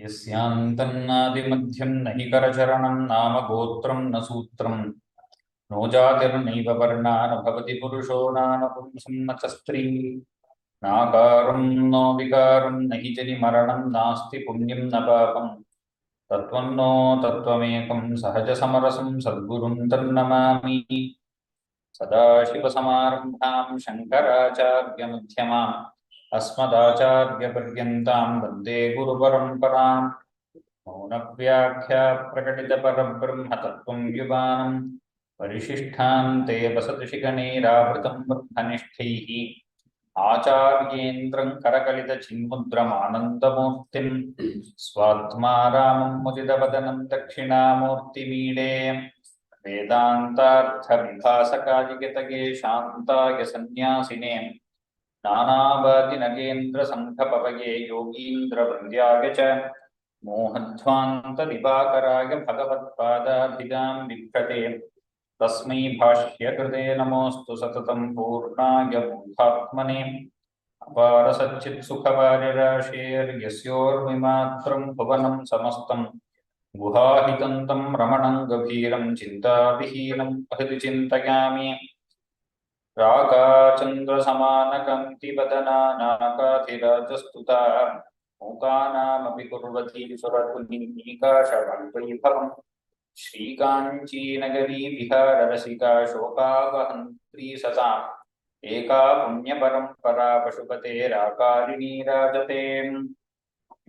यस्यान्तन्नादिमध्यं न हि करचरणं नाम गोत्रं न सूत्रं नो जातिर्नैव वर्णा न भवति पुरुषो नानपुंसं न च स्त्री नाकारं नो विकारं न हि जनिमरणं नास्ति पुण्यं न पापम् तत्त्वन्नो तत्त्वमेकं सहजसमरसं सद्गुरुं तन्नमामि सदाशिवसमारम्भां शङ्कराचार्यमध्यमाम् अस्मदाचार्यपर्यन्तां वन्दे गुरुपरम्पराम् मौनव्याख्या प्रकटितपरब्रह्मतत्त्वं युवानं परिशिष्टान्ते वसति शिखणैरावृतं ब्रह्मनिष्ठैः आचार्येन्द्रं करकलितचिन्मुद्रमानन्दमूर्तिं स्वात्मा रामं मुदितवदनं दक्षिणामूर्तिमीडे वेदान्तार्थविभासकाजिगतगे शान्ताय सन्न्यासिने नानावादिनगेन्द्रसङ्घपवये योगीन्द्रवन्द्याय च मोहध्वान्तदिवाकराय भगवत्पादाभिधां विभ्रते तस्मै भाष्यकृते नमोऽस्तु सततं पूर्णाय मूढात्मने अपारसच्चित्सुखवारिराशेर्यस्योर्मिमात्रं भुवनं समस्तं गुहाहितं रमणं गभीरं चिन्ताविहीनं हृदि चिन्तयामि रागाचन्द्रसमानकान्तिवदनानाकाधिराजस्तुता मूकानामपि कुर्वती सुरतुनीकाशवैभवम् श्रीकाञ्चीनगरी विहाररसिका शोकावहन्त्री सताम् एका पुण्यपरम्परा पशुपतेराकारिणी राजते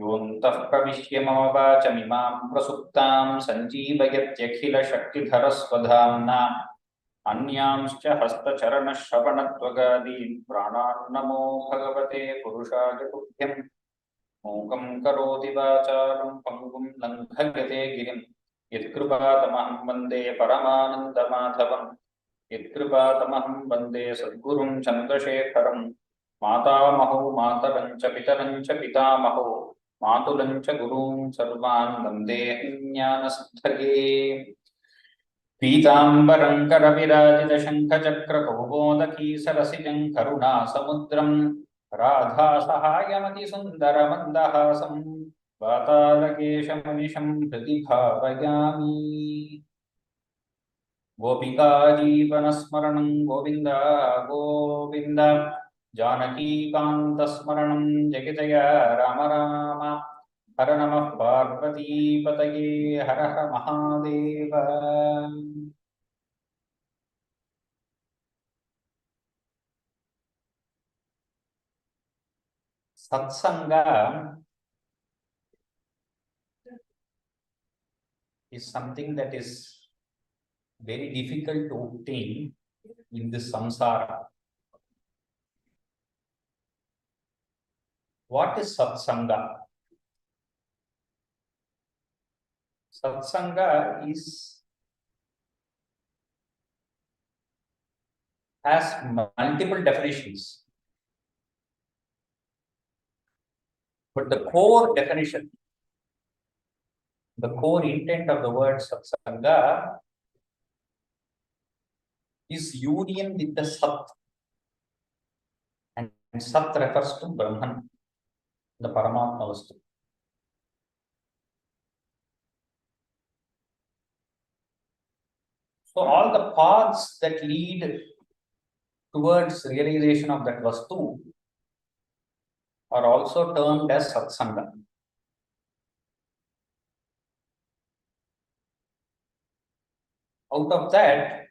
योऽन्तः प्रविश्य मम वाचमिमां प्रसुप्तां सञ्जीवयत्यखिलशक्तिधरस्वधाम्ना अन्यांश्च हस्तचरणश्रवणत्वगादीन् प्राणान्नमो भगवते पुरुषाय तुभ्यं मूकं करोति वाचालं पङ्गुं लङ्घयते गिरिं यत्कृपातमहं वन्दे परमानन्दमाधवं यत्कृपातमहं वन्दे सद्गुरुं चन्द्रशेखरं मातामहो मातरं च पितरं च पितामहो मातुलं च गुरून् सर्वान् वन्दे ज्ञानसिद्धये पीताम्बरं करविराजितशङ्खचक्रकौमोदकीसरसिजं करुणासमुद्रं राधासहायमतिसुन्दरमन्दहासं वातालकेशमनिशं हृदि भावयामि गोपिकाजीवनस्मरणं गोविन्द गोविन्द जानकीकान्तस्मरणं जगजय राम राम हर नमः पार्वतीपतये हर हर Mahadev Satsanga is something that is very difficult to obtain in this samsara. What is satsanga? Satsanga has multiple definitions. But the core definition, the core intent of the word satsanga is union with the Sat. And Sat refers to Brahman, the Paramatma Vastu. So all the paths that lead towards realization of that Vastu are also termed as satsanga. Out of that,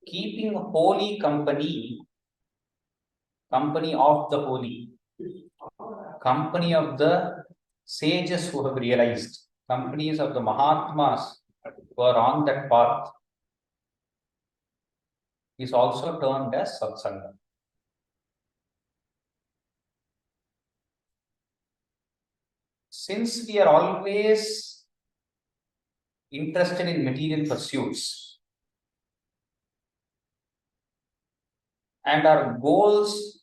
keeping holy company, company of the holy, company of the sages who have realized, companies of the Mahatmas who are on that path, is also termed as satsanga. Since we are always interested in material pursuits and our goals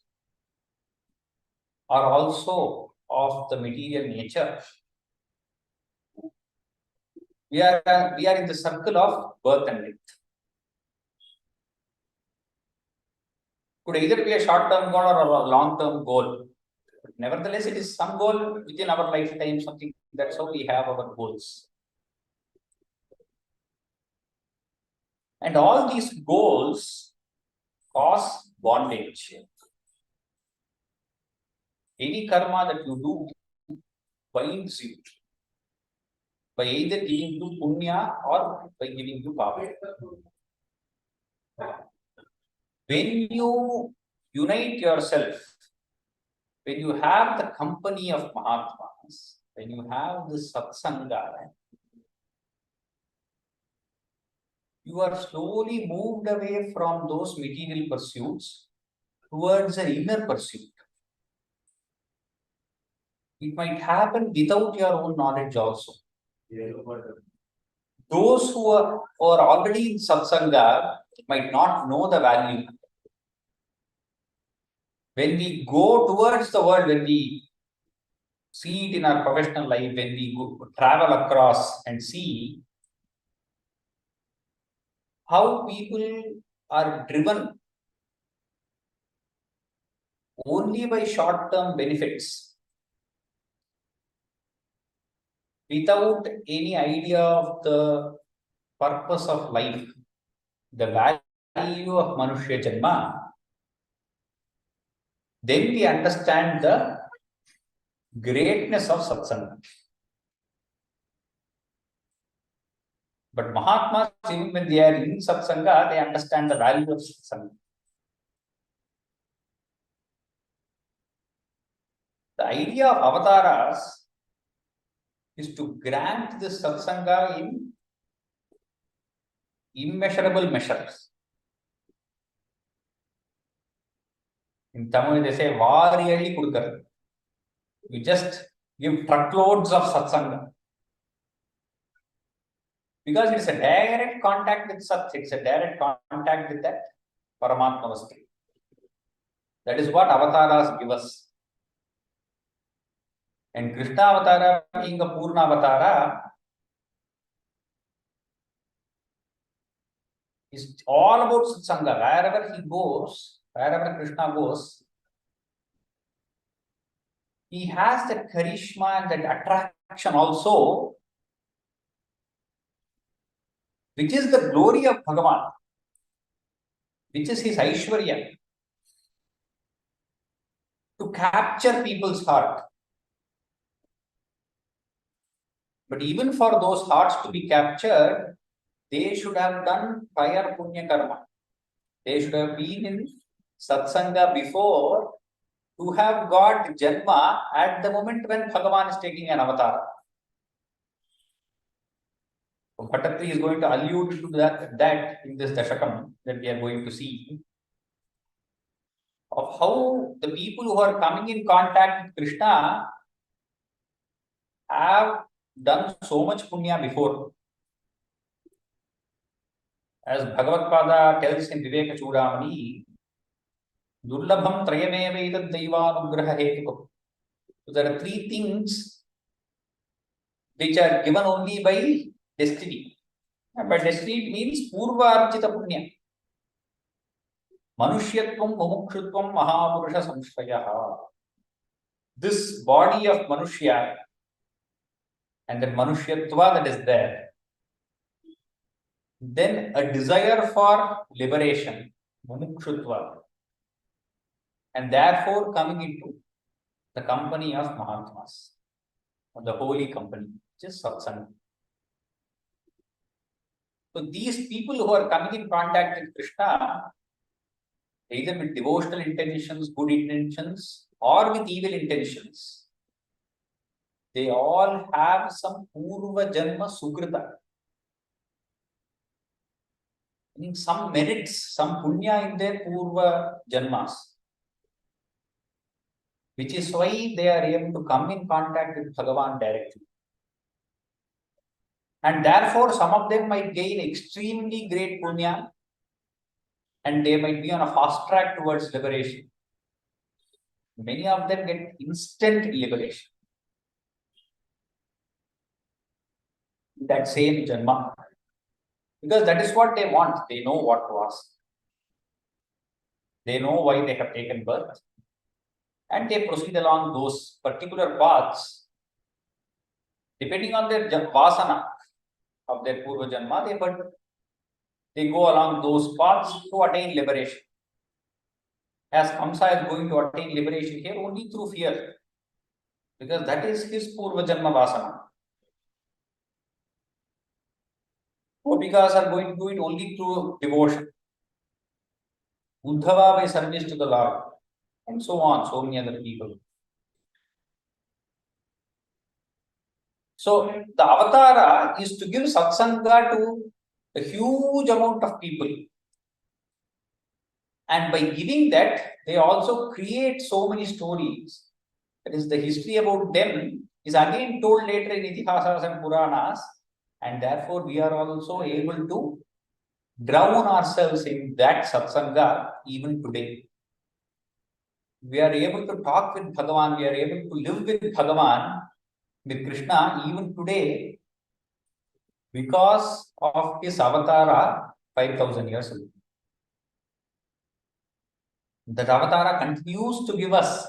are also of the material nature, we are in the circle of birth and death. Could either be a short-term goal or a long-term goal. Nevertheless, it is some goal within our lifetime, something. That's how we have our goals. And all these goals cause bondage. Any karma that you do binds you by either giving you punya or by giving you papa. When you unite yourself, when you have the company of Mahatmas, when you have the satsanga, you are slowly moved away from those material pursuits towards an inner pursuit. It might happen without your own knowledge also. Those who are already in satsanga might not know the value. When we go towards the world, when we see it in our professional life, when we travel across and see how people are driven only by short-term benefits, without any idea of the purpose of life, the value of Manushya Janma, then we understand the greatness of satsanga. But Mahatmas, even when they are in satsanga, they understand the value of satsanga. The idea of avatars is to grant this satsanga in immeasurable measures. In Tamil, they say, variyali kudukar. You just give truckloads of satsanga. Because it's a direct contact with Sat, it's a direct contact with that Paramatma Vasti. That is what avatars give us. And Krishna Avatara, being a Purna Avatara, is all about Satsanga. Wherever he goes, wherever Krishna goes, he has that charisma and that attraction also, which is the glory of Bhagavan, which is his Aishwarya, to capture people's heart. But even for those hearts to be captured, they should have done prior punya karma. They should have been in satsanga before to have got janma at the moment when Bhagavan is taking an avatar. So Bhattatri is going to allude to that in this Dashakam that we are going to see, of how the people who are coming in contact with Krishna have done so much punya before. As Bhagavad-pada tells in Viveka Chudamani, Durlabham Trayameva Daivanugraha Hetu. So there are three things which are given only by destiny. And by destiny it means Purvarjita Punya. Manushyatvam Mumukshutvam Mahamurusha Samshrayaha. This body of Manushya and the Manushyatva that is there, then a desire for liberation, Mumukshutva, and therefore coming into the company of Mahatmas, or the holy company, which is Satsanga. So these people who are coming in contact with Krishna, either with devotional intentions, good intentions, or with evil intentions, they all have some Purva Janma Sukrita. Meaning some merits, some punya in their Purva Janmas, which is why they are able to come in contact with Bhagavan directly. And therefore, some of them might gain extremely great punya and they might be on a fast track towards liberation. Many of them get instant liberation. That same Janma. Because that is what they want. They know what to ask. They know why they have taken birth. and they proceed along those particular paths, depending on their vasana of their Purva Janma, they go along those paths to attain liberation. As Kamsa is going to attain liberation here only through fear, because that is his Purva Janma vasana. Gopikas are going to do it only through devotion. Uddhava by service to the Lord, and so on, so many other people. So the avatara is to give satsanga to a huge amount of people. And by giving that, they also create so many stories. That is, the history about them is again told later in Itihasas and Puranas, and therefore we are also able to drown ourselves in that satsanga even today. We are able to talk with Bhagavan, we are able to live with Bhagavan, with Krishna even today because of his avatara 5,000 years ago. That avatara continues to give us,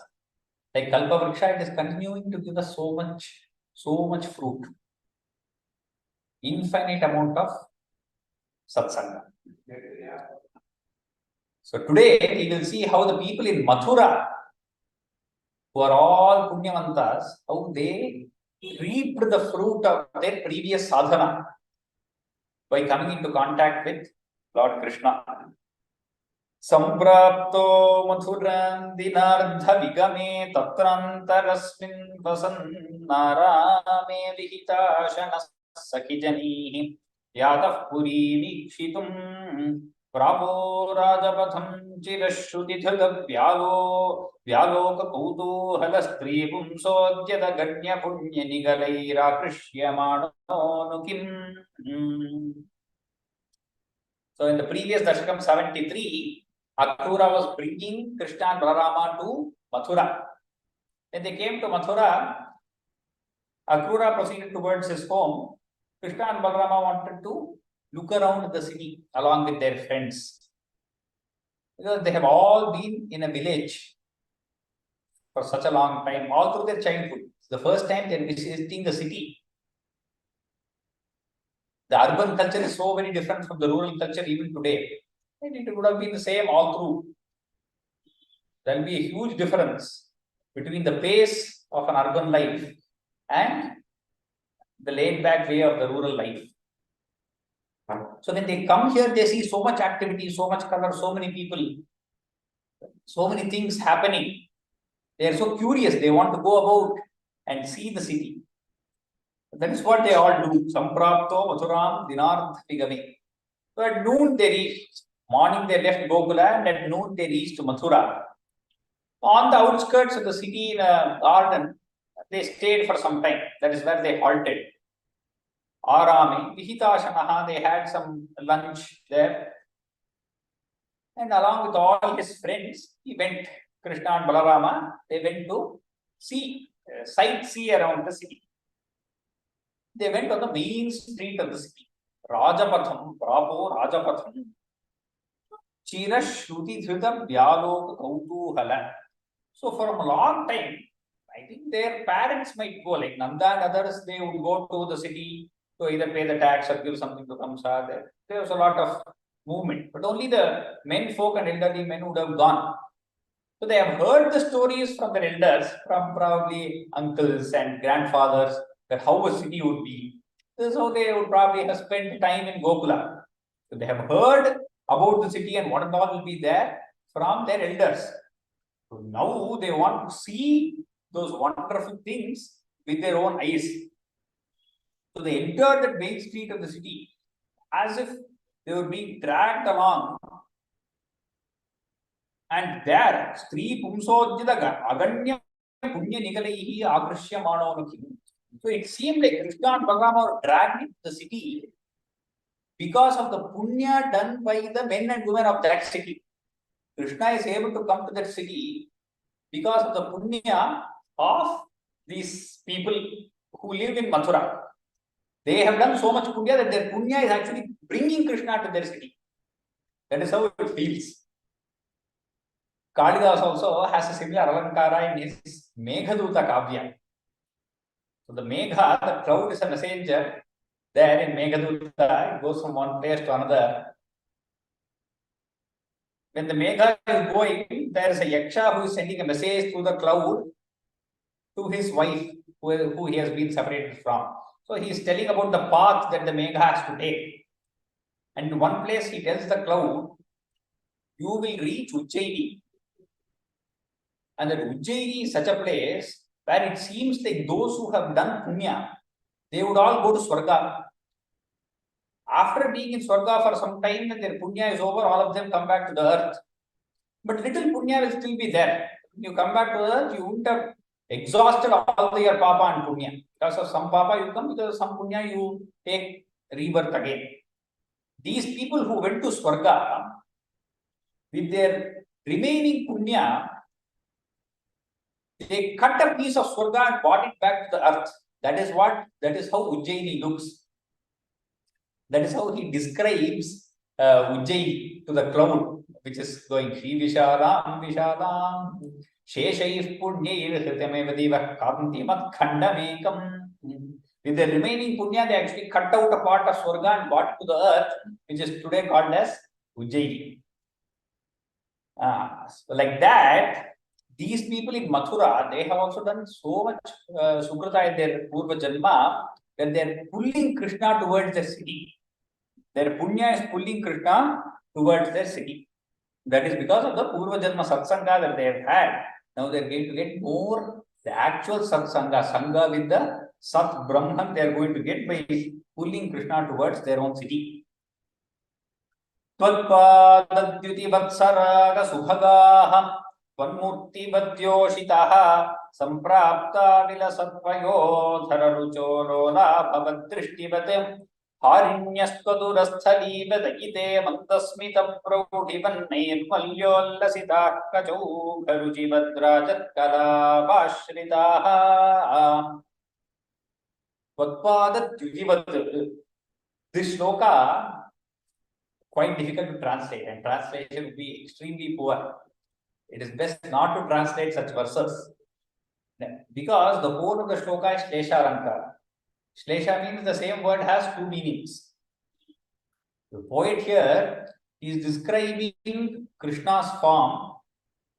like Kalpavriksha, it is continuing to give us so much fruit. Infinite amount of satsanga. So today we will see how the people in Mathura, who are all punyavantas, how they reaped the fruit of their previous sadhana by coming into contact with Lord Krishna. Samprapto Mathuran Dinardha Vigame Tatrantarasmin Vasan Narame Vihita Sakijani Yadav Puri Vikshitum Prabho Rajapatham Chirashruti Vyaloka Kutu Halastri Pumsodyada Ganya Punya Nigalaira Krishyamano Nukim. So in the previous Dashakam 73, Akrura was bringing Krishna and Balarama to Mathura. When they came to Mathura, Akrura proceeded towards his home. Krishna and Balarama wanted to look around the city along with their friends, because they have all been in a village for such a long time, all through their childhood. It's the first time they are visiting the city. The urban culture is so very different from the rural culture even today. It would have been the same all through. There will be a huge difference between the pace of an urban life and the laid-back way of the rural life. So when they come here, they see so much activity, so much color, so many people, so many things happening. They are so curious. They want to go about and see the city. That is what they all do. Samprapto Mathuram Dinardha Vigame. So at noon they reached. Morning they left Gokula, and at noon they reached Mathura. On the outskirts of the city in a garden, they stayed for some time. That is where they halted. Arame, Vihitashanaha, they had some lunch there. And along with all his friends, he went, Krishna and Balarama, they went to sightsee around the city. They went on the main street of the city. Rajapatham, Bravo Rajapatham. Chira Shruti Dhrita Vyaloka Kautuhala. So for a long time, I think their parents might go, like Nanda and others, they would go to the city to either pay the tax or give something to Kamsa. There was a lot of movement, but only the men folk and elderly men would have gone. So they have heard the stories from their elders, from probably uncles and grandfathers, that how a city would be. This is how they would probably have spent time in Gokula. So they have heard about the city and what and all will be there from their elders. So now they want to see those wonderful things with their own eyes. So they entered the main street of the city as if they were being dragged along. And there, Stri Pumsodyada Aganya Punya Nigalaihi Akrishya Manonukim. So it seemed like Krishna and Balarama were dragged into the city because of the punya done by the men and women of that city. Krishna is able to come to that city because of the punya of these people who live in Mathura. They have done so much punya that their punya is actually bringing Krishna to their city. That is how it feels. Kalidas also has a similar alankara in his Meghaduta Kavya. So the Megha, the cloud, is a messenger. There in Meghaduta, it goes from one place to another. When the Megha is going, there is a Yaksha who is sending a message through the cloud to his wife, who he has been separated from. So he is telling about the path that the Megha has to take. And in one place he tells the cloud, you will reach Ujjaini. And that Ujjaini is such a place where it seems like those who have done punya, they would all go to Swarga. After being in Swarga for some time, when their punya is over, all of them come back to the earth. But little punya will still be there. When you come back to the earth, you wouldn't have exhausted all your papa and punya. Because of some papa you come, because of some punya you take rebirth again. These people who went to Swarga, with their remaining punya, they cut a piece of Swarga and brought it back to the earth. That is how Ujjaini looks. That is how he describes Ujjaini to the cloud, which is going Shri Vishalam Vishalam Sheshaif Punyair Hritamevadiva Kantimat Khandamekam. With the remaining punya, they actually cut out a part of Swarga and brought it to the earth, which is today called as Ujjaini. So like that, these people in Mathura, they have also done so much Sukrita in their Purva Janma that they are pulling Krishna towards the city. Their punya is pulling Krishna towards their city. That is because of the Purva Janma Satsanga that they have had. Now they are going to get more the actual Satsanga, Sangha with the Sat Brahman, they are going to get by pulling Krishna towards their own city. Tvatpadadyuti vatsaraga subhagaha Tvanmurti vadyoshitaha Samprapta vilasatvayo Dhararucho lola bhavadrishtivatem Harinyastvadurasthalibadagite Mandasmita proudivannair Malyollasita kachau Garujivadrajat kalabashritaha. This shloka quite difficult to translate, and translation would be extremely poor. It is best not to translate such verses because the whole of the shloka is Shlesha Alankara. Shlesha means the same word has two meanings. The poet here is describing Krishna's form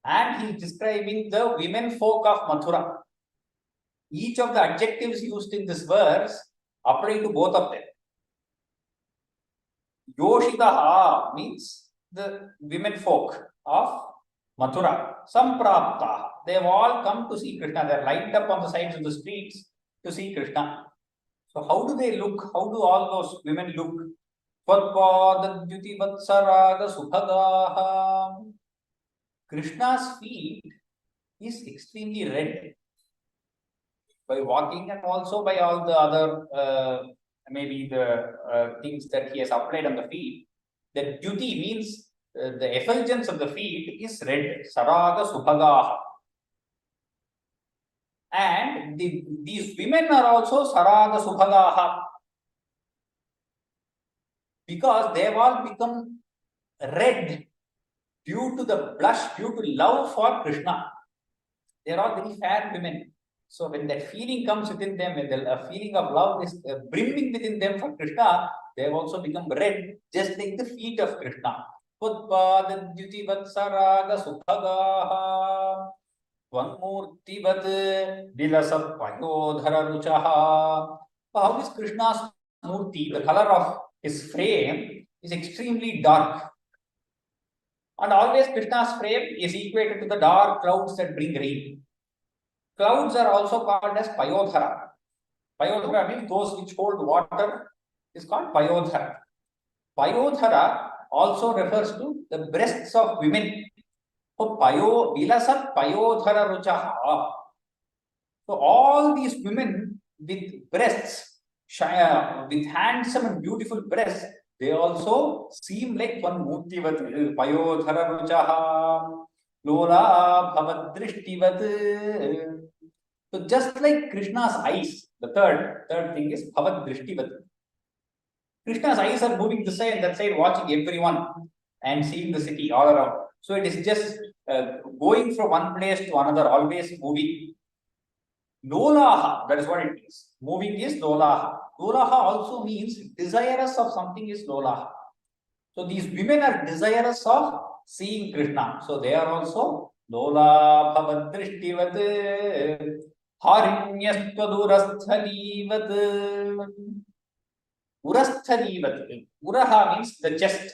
and he is describing the women folk of Mathura. Each of the adjectives used in this verse apply to both of them. Yoshitaha means the women folk of Mathura. Samprapta, they have all come to see Krishna. They are lined up on the sides of the streets to see Krishna. So how do they look? How do all those women look? Krishna's feet is extremely red by walking and also by all the other maybe the things that he has applied on the feet. The duty means the effulgence of the feet is red. Saraga subhagaha. And these women are also Saraga subhagaha because they have all become red due to the blush, due to love for Krishna. They are all very fair women. So when that feeling comes within them, when the feeling of love is brimming within them for Krishna, they have also become red, just like the feet of Krishna. Putpadadyuti vatsaraga subhagaha Tvanmurtivat vilasat payodhara ruchaha. How is Krishna's murti, the color of his frame, is extremely dark. And always Krishna's frame is equated to the dark clouds that bring rain. Clouds are also called as payodhara. Payodhara means those which hold water is called payodhara. Payodhara also refers to the breasts of women. So vilasat payodhara ruchaha. So all these women with breasts, with handsome and beautiful breasts, they also seem like one murtivat payodhara ruchaha lola bhavadrishtivat. So just like Krishna's eyes, the third thing is bhavadrishtivat. Krishna's eyes are moving this side and that side, watching everyone and seeing the city all around. So it is just going from one place to another, always moving. Lolaha, that is what it means. Moving is lolaha. Lolaha also means desirous of something is lolaha. So these women are desirous of seeing Krishna. So they are also Lola Bhavadrishtivat Harinyastadurasthalivat Urasthalivat. Uraha means the chest.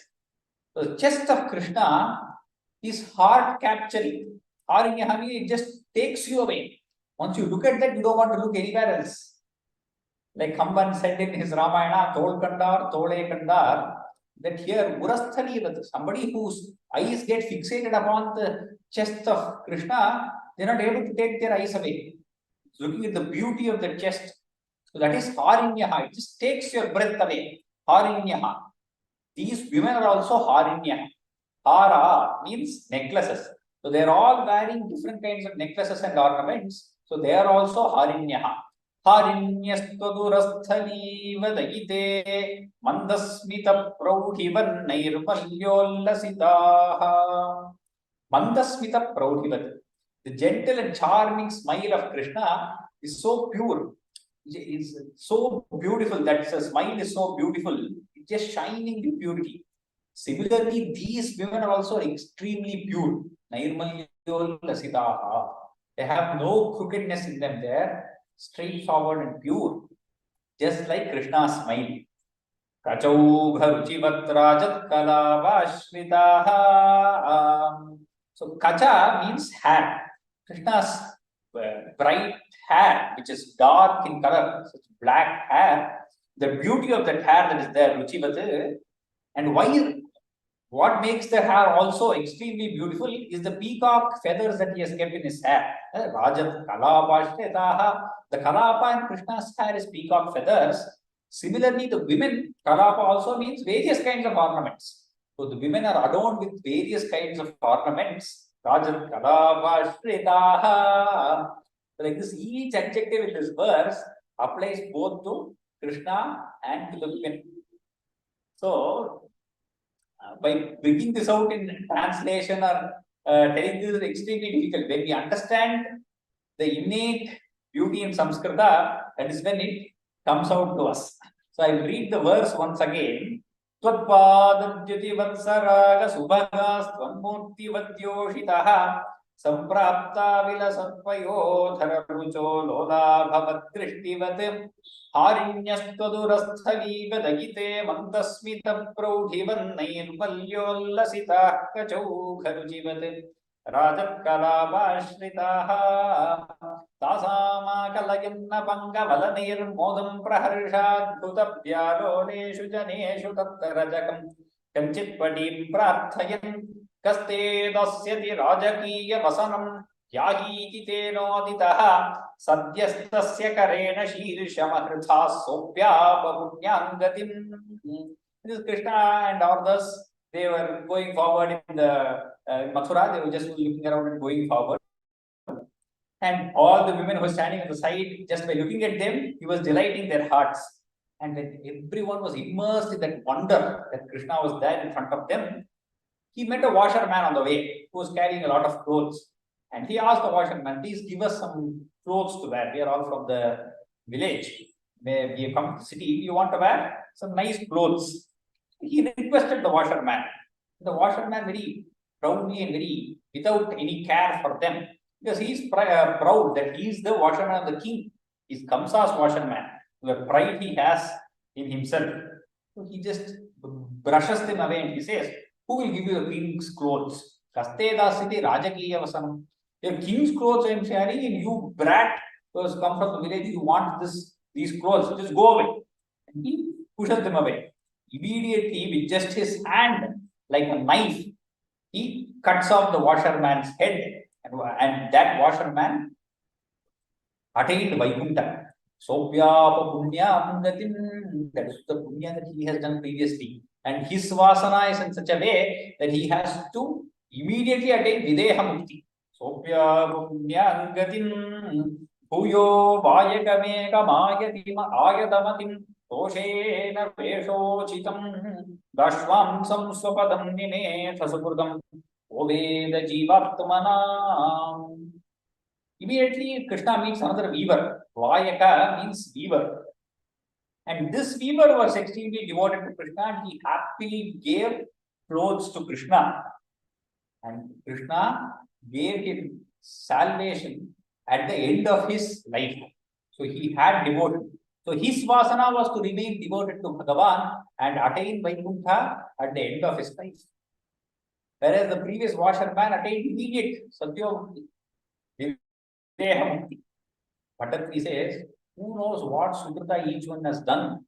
So the chest of Krishna is heart capturing. Harinyaha means it just takes you away. Once you look at that, you don't want to look anywhere else. Like Kamban said in his Ramayana, Tol Kandar, Tole Kandar, that here, Urasthalivat, somebody whose eyes get fixated upon the chest of Krishna, they are not able to take their eyes away. Looking at the beauty of the chest. So that is Harinyaha. It just takes your breath away. Harinyaha. These women are also Harinyaha. Hara means necklaces. So they are all wearing different kinds of necklaces and ornaments. So they are also Harinyaha. Harinyastadurasthalivadayite mandasmita praudhivannairmalyollasitāha. Mandasmita praudhivat. The gentle and charming smile of Krishna is so pure. It's so beautiful. That smile is so beautiful. It's just shining in purity. Similarly, these women are also extremely pure. Nairmalyollasitāha. They have no crookedness in them. They are straightforward and pure, just like Krishna's smile. Kachaugha ruchivat rajat kalavashritaha. So kacha means hair. Krishna's bright hair, which is dark in color, such black hair. The beauty of that hair that is there, ruchivat, and what makes the hair also extremely beautiful is the peacock feathers that he has kept in his hair. Rajat Kalapashritaha. The Kalapa in Krishna's hair is peacock feathers. Similarly, the women, Kalapa also means various kinds of ornaments. So the women are adorned with various kinds of ornaments. Rajat Kalapashritaha. So like this, each adjective in this verse applies both to Krishna and to the women. So, by bringing this out in translation or telling this is extremely difficult. When we understand the innate beauty in Samskrita, that is when it comes out to us. So I will read the verse once again. Tvatpadadhyutivatsaraga subhagastvamurtivadyositaha samprapta vilasatvayothararucho lola bhavadrishtivat Harinyastadurasthalivadagite mandasmita praudhivannairmalyollasitāh kachaugharuchivat rajat kalavashritaha tasāmakalayanna pangavalanirmodam praharshadbhutabhyaloneshu janeshu tattarajakam kanchitpadim prarthayan kaste dasyati rajakiya vasanam Yahiti tenoditaha sadyastasya karena shirshamahrtha sopyapapunyangatim. This is Krishna and others. They were going forward in the Mathura. They were just looking around and going forward. And all the women who were standing on the side, just by looking at them, he was delighting their hearts. And when everyone was immersed in that wonder that Krishna was there in front of them, he met a washerman on the way who was carrying a lot of clothes. And he asked the washerman, please give us some clothes to wear. We are all from the village. We have come to the city. You want to wear some nice clothes. He requested the washerman. The washerman very proudly and very without any care for them. Because he is proud that he is the washerman of the king. He is Kamsa's washerman. The pride he has in himself. So he just brushes them away and he says, who will give you the king's clothes? Kasteda Siddhi Rajakiya Vasanam. Your king's clothes I am sharing, and you brat who has come from the village, you want these clothes, just go away. And he pushes them away. Immediately, with just his hand, like a knife, he cuts off the washerman's head, and that washerman attained Vaikuntha. Sopyapa punyam gatim. That is the punya that he has done previously. And his vasana is in such a way that he has to immediately attain Videha Mukti. Sopyapa punyam gatim. Bhuyo vayakamekamāyatim āyatamatim toshena veshochitam dashvamsam swapadam nimetha sukrudam Oveda Jivatmanam. Immediately, Krishna meets another weaver. Vayaka means weaver. And this weaver was extremely devoted to Krishna and he happily gave clothes to Krishna. And Krishna gave him salvation at the end of his life. So he had devotion. So his vasana was to remain devoted to Bhagavan and attain Vaikuntha at the end of his life. Whereas the previous washerman attained immediate Satyamukti. Bhattatri says, who knows what Sukrita each one has done,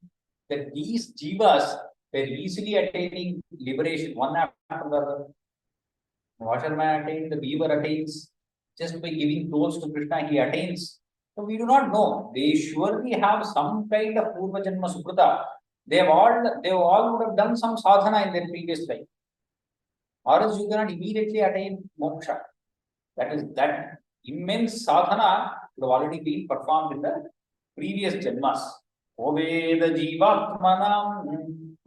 that these jivas were easily attaining liberation one after the other. The washerman attains, the weaver attains, just by giving clothes to Krishna, he attains. So we do not know. They surely have some kind of Purva Janma Sukrita. They all would have done some sadhana in their previous life. Or else you cannot immediately attain moksha. That immense sadhana would have already been performed in the previous janmas. Oveda jivatmanam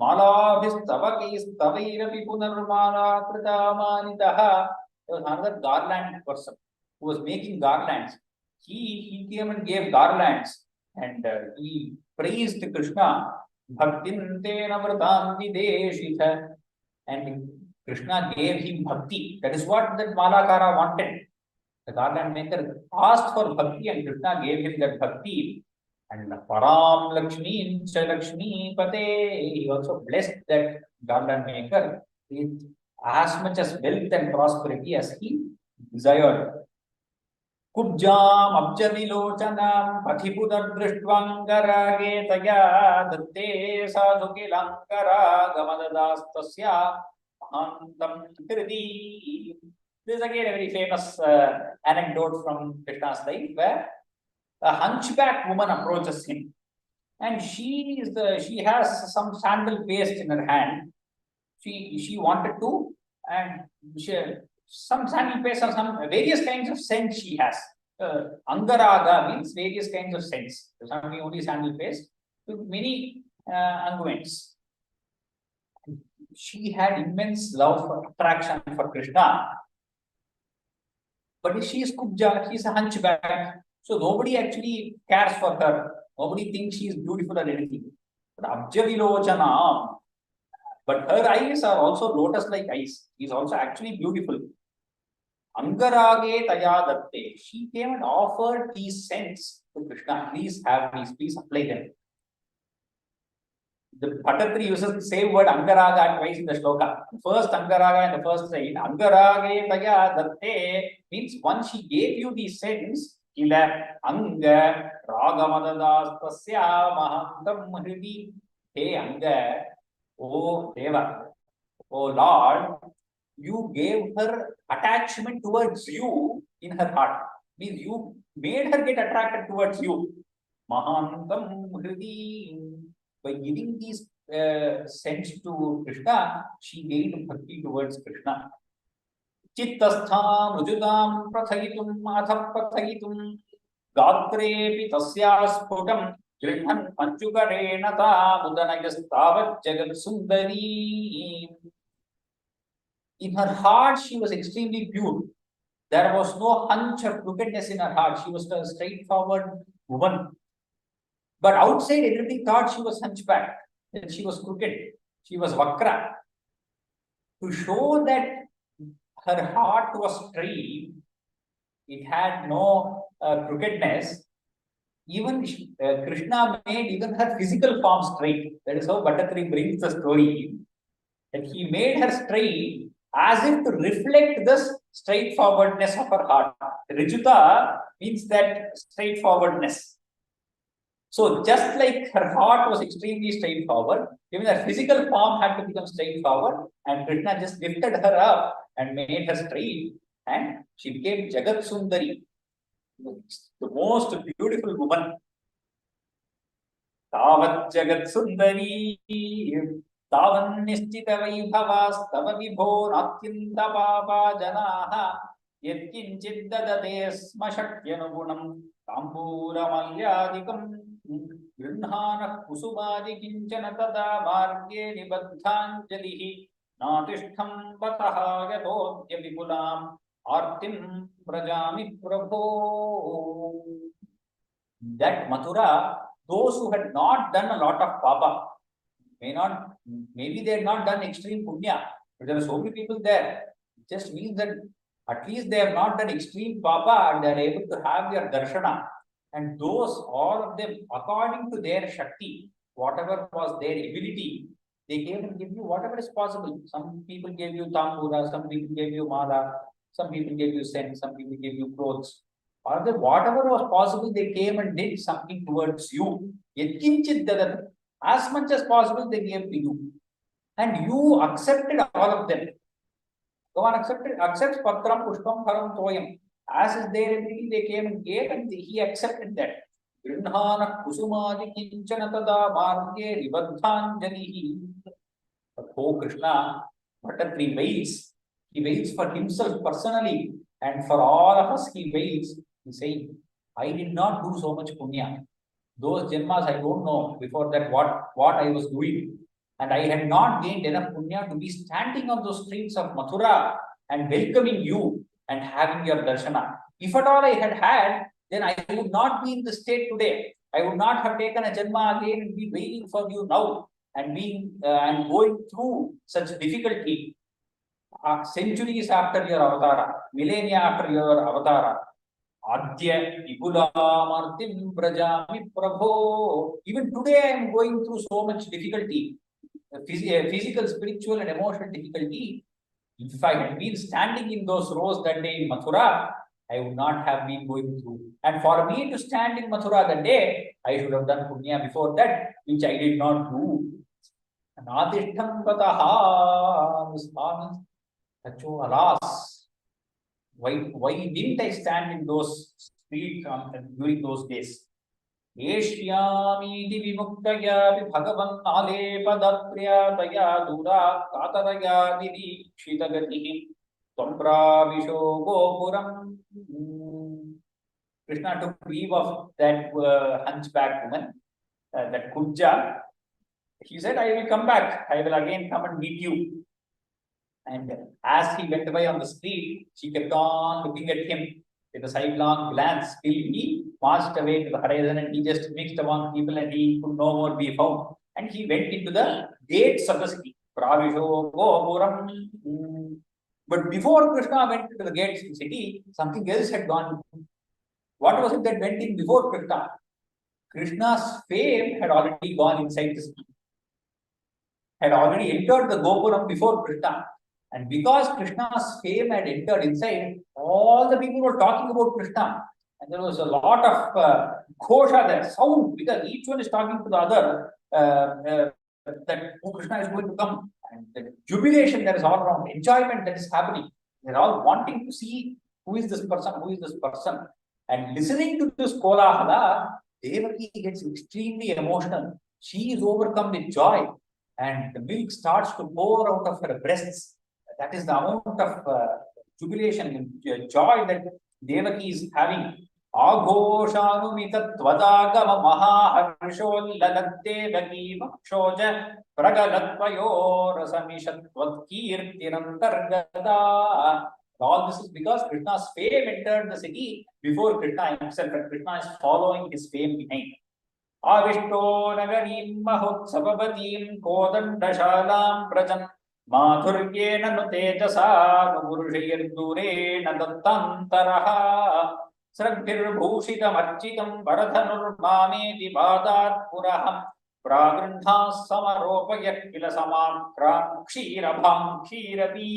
malabhistavakaistavirapi punarmala kritamanitaha. There was another garland person who was making garlands. He came and gave garlands and he praised Krishna. Bhaktin tena vratam videshita. And Krishna gave him bhakti. That is what that Malakara wanted. The garland maker asked for bhakti and Krishna gave him that bhakti. And Param Lakshmi Cha Lakshmi Pate. He also blessed that garland maker with as much as wealth and prosperity as he desired. Kubjam Abjamilochanam Pathipunar Drishtvangarage Taya Datte Sadhukilankara Gamadadastasya Mahantam Hridi. This is again a very famous anecdote from Krishna's life where a hunchback woman approaches him and she has some sandal paste in her hand. She wanted to, and some sandal paste or some various kinds of scents she has. Angaraga means various kinds of scents. There's not only sandal paste, with many unguents. She had immense love for attraction for Krishna. But she is Kubja, she is a hunchback. So nobody actually cares for her. Nobody thinks she is beautiful or anything. But Abjavilochana, but her eyes are also lotus-like eyes. She is also actually beautiful. Angarage Taya Datte. She came and offered these scents to Krishna. Please have these, please apply them. The Bhattatri uses the same word Angaraga twice in the shloka. First Angaraga and the first line. Angarage Taya Datte means once she gave you these scents, Ila Anga Ragamadadastasya Mahantam Hridi. Hey Anga, oh Deva, oh Lord, you gave her attachment towards you in her heart. Means you made her get attracted towards you. Mahantam Hridi. By giving these scents to Krishna, she gained bhakti towards Krishna. Chittastham rujutam prathagitum atha prathagitum gatrepi tasyasputam gridhan panchukarena ta mudanagastavat jagat sundari. In her heart, she was extremely pure. There was no hunch or crookedness in her heart. She was a straightforward woman. But outside, everybody thought she was hunchback, that she was crooked, she was vakra. To show that her heart was straight, it had no crookedness, even Krishna made even her physical form straight. That is how Bhattatri brings the story, that he made her straight as if to reflect this straightforwardness of her heart. Rijuta means that straightforwardness. So just like her heart was extremely straightforward, even her physical form had to become straightforward, and Krishna just lifted her up and made her straight, and she became Jagat Sundari, the most beautiful woman. Tavat Jagat Sundari, Tavan Nishtita Vaibhavas, Tava Vibho Natyanta Papa Janaha, Yatkinchid Dadate Smashakyanugunam, Tambura Malyadikam. Grinhana Kusumadi Kinchana Tada Marge Nibadhanjalihi natishtham pataha yatodya vipulam artim prajami prabho. That Mathura, those who had not done a lot of papa, maybe they had not done extreme punya, but there are so many people there. It just means that at least they have not done extreme papa and they are able to have their darshana. And those, all of them, according to their shakti, whatever was their ability, they came and give you whatever is possible. Some people gave you tambura, some people gave you mala, some people gave you scent, some people gave you clothes. Or whatever was possible, they came and did something towards you. As much as possible, they gave to you. And you accepted all of them. Bhagavan accepts patram, pushpam, pharam, toyam. As is their ability, they came and gave, and he accepted that. Grinhana kusumadi kinchana tada margye ribadhanjalihi. But oh Krishna, Bhattatri waits. He waits for himself personally, and for all of us, he waits. He's saying, I did not do so much punya. Those janmas, I don't know before that what I was doing. And I had not gained enough punya to be standing on those streets of Mathura and welcoming you and having your darshana. If at all I had had, then I would not be in the state today. I would not have taken a janma again and be waiting for you now and and going through such difficulty. Centuries after your avatara, millennia after your avatara. Adya Vipulamartim Prajami Prabho. Even today I am going through so much difficulty, physical, spiritual, and emotional difficulty. If I had been standing in those rows that day in Mathura, I would not have been going through. And for me to stand in Mathura that day, I should have done punya before that, which I did not do. Natishtham pataha. Alas. Why didn't I stand in those streets during those days? Eshyamiti vimuktaya bhagavan alepadapya daya dura kataraya nidikshitagatihi tampravisho gopuram. Krishna took leave of that hunchback woman, that Kunja. He said, I will come back. I will again come and meet you. And as he went by on the street, she kept on looking at him with a sidelong glance till he marched away to the horizon and he just mixed among people and he could no more be found. And he went into the gates of the city. But before Krishna went into the gates of the city, something else had gone. What was it that went in before Krishna? Krishna's fame had already gone inside the city, had already entered the Gopuram before Krishna. And because Krishna's fame had entered inside, all the people were talking about Krishna. And there was a lot of ghosha there, sound, because each one is talking to the other that Krishna is going to come. And the jubilation that is all around, enjoyment that is happening. They're all wanting to see who is this person, who is this person. And listening to this kolahala, Devaki gets extremely emotional. She is overcome with joy. And the milk starts to pour out of her breasts. That is the amount of jubilation and joy that Devaki is having. Aghoshanumita tvadagama mahaharsholalatte Devaki makshoja pragalatvayo rasamishatvatkirtirantargata. All this is because Krishna's fame entered the city before Krishna himself, and Krishna is following his fame behind. Avishto nagarim mahotsavapatim kodandashalam prajan madhuryena nu tejasa nu purushayardurena dattantaraha sragbhirbhushitam architam varadhanurmameti badat puraham pragrindhas samaropayat kilasamam kshirabham kshirapi.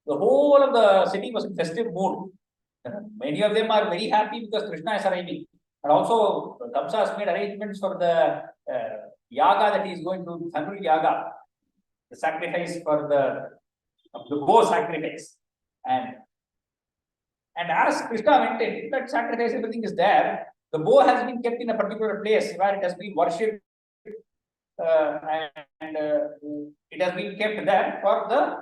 The whole of the city was in festive mood. Many of them are very happy because Krishna is arriving. And also, Kamsa has made arrangements for the yaga that he is going to, Dhanur yaga, the sacrifice for the bow sacrifice. And as Krishna went in, that sacrifice, everything is there. The bow has been kept in a particular place where it has been worshipped and it has been kept there for the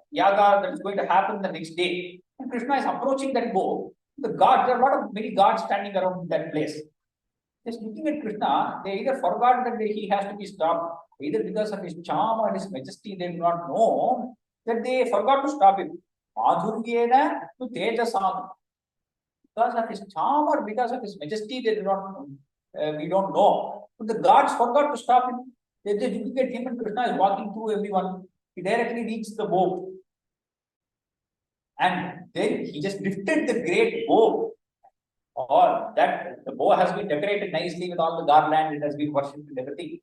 yaga that is going to happen the next day. And Krishna is approaching that bow. There are many gods standing around that place. just looking at Krishna, they either forgot that he has to be stopped, either because of his charm or his majesty, they do not know that they forgot to stop him. Madhuryena to Tejasam. Because of his charm or because of his majesty, they do not we don't know. But the gods forgot to stop him. They just look at him and Krishna is walking through everyone. He directly reached the bow. And then he just lifted the great bow. Or that the bow has been decorated nicely with all the garland, it has been worshipped and everything.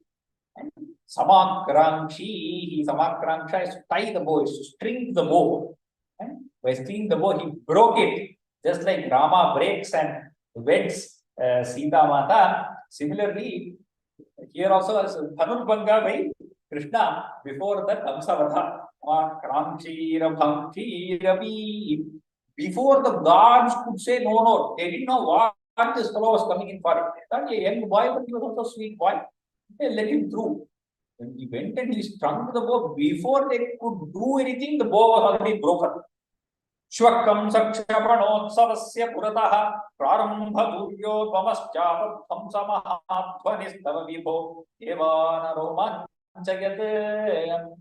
And Samakranksha is to tie the bow, is to string the bow. And by stringing the bow, he broke it. Just like Rama breaks and weds Sita Mata. Similarly, here also as Dhanurvanga by Krishna before the Kamsavadha. Before the gods could say no, they didn't know what this fellow was coming in for. They thought a young boy, but he was also a sweet boy. They let him through. When he went and he strung the bow, before they could do anything, the bow was already broken. Shvakam Sakshapanotsavasya Purataha Prarambha Duryotvamaschapam Samahatvanistav Vibho Devana Romanchayate.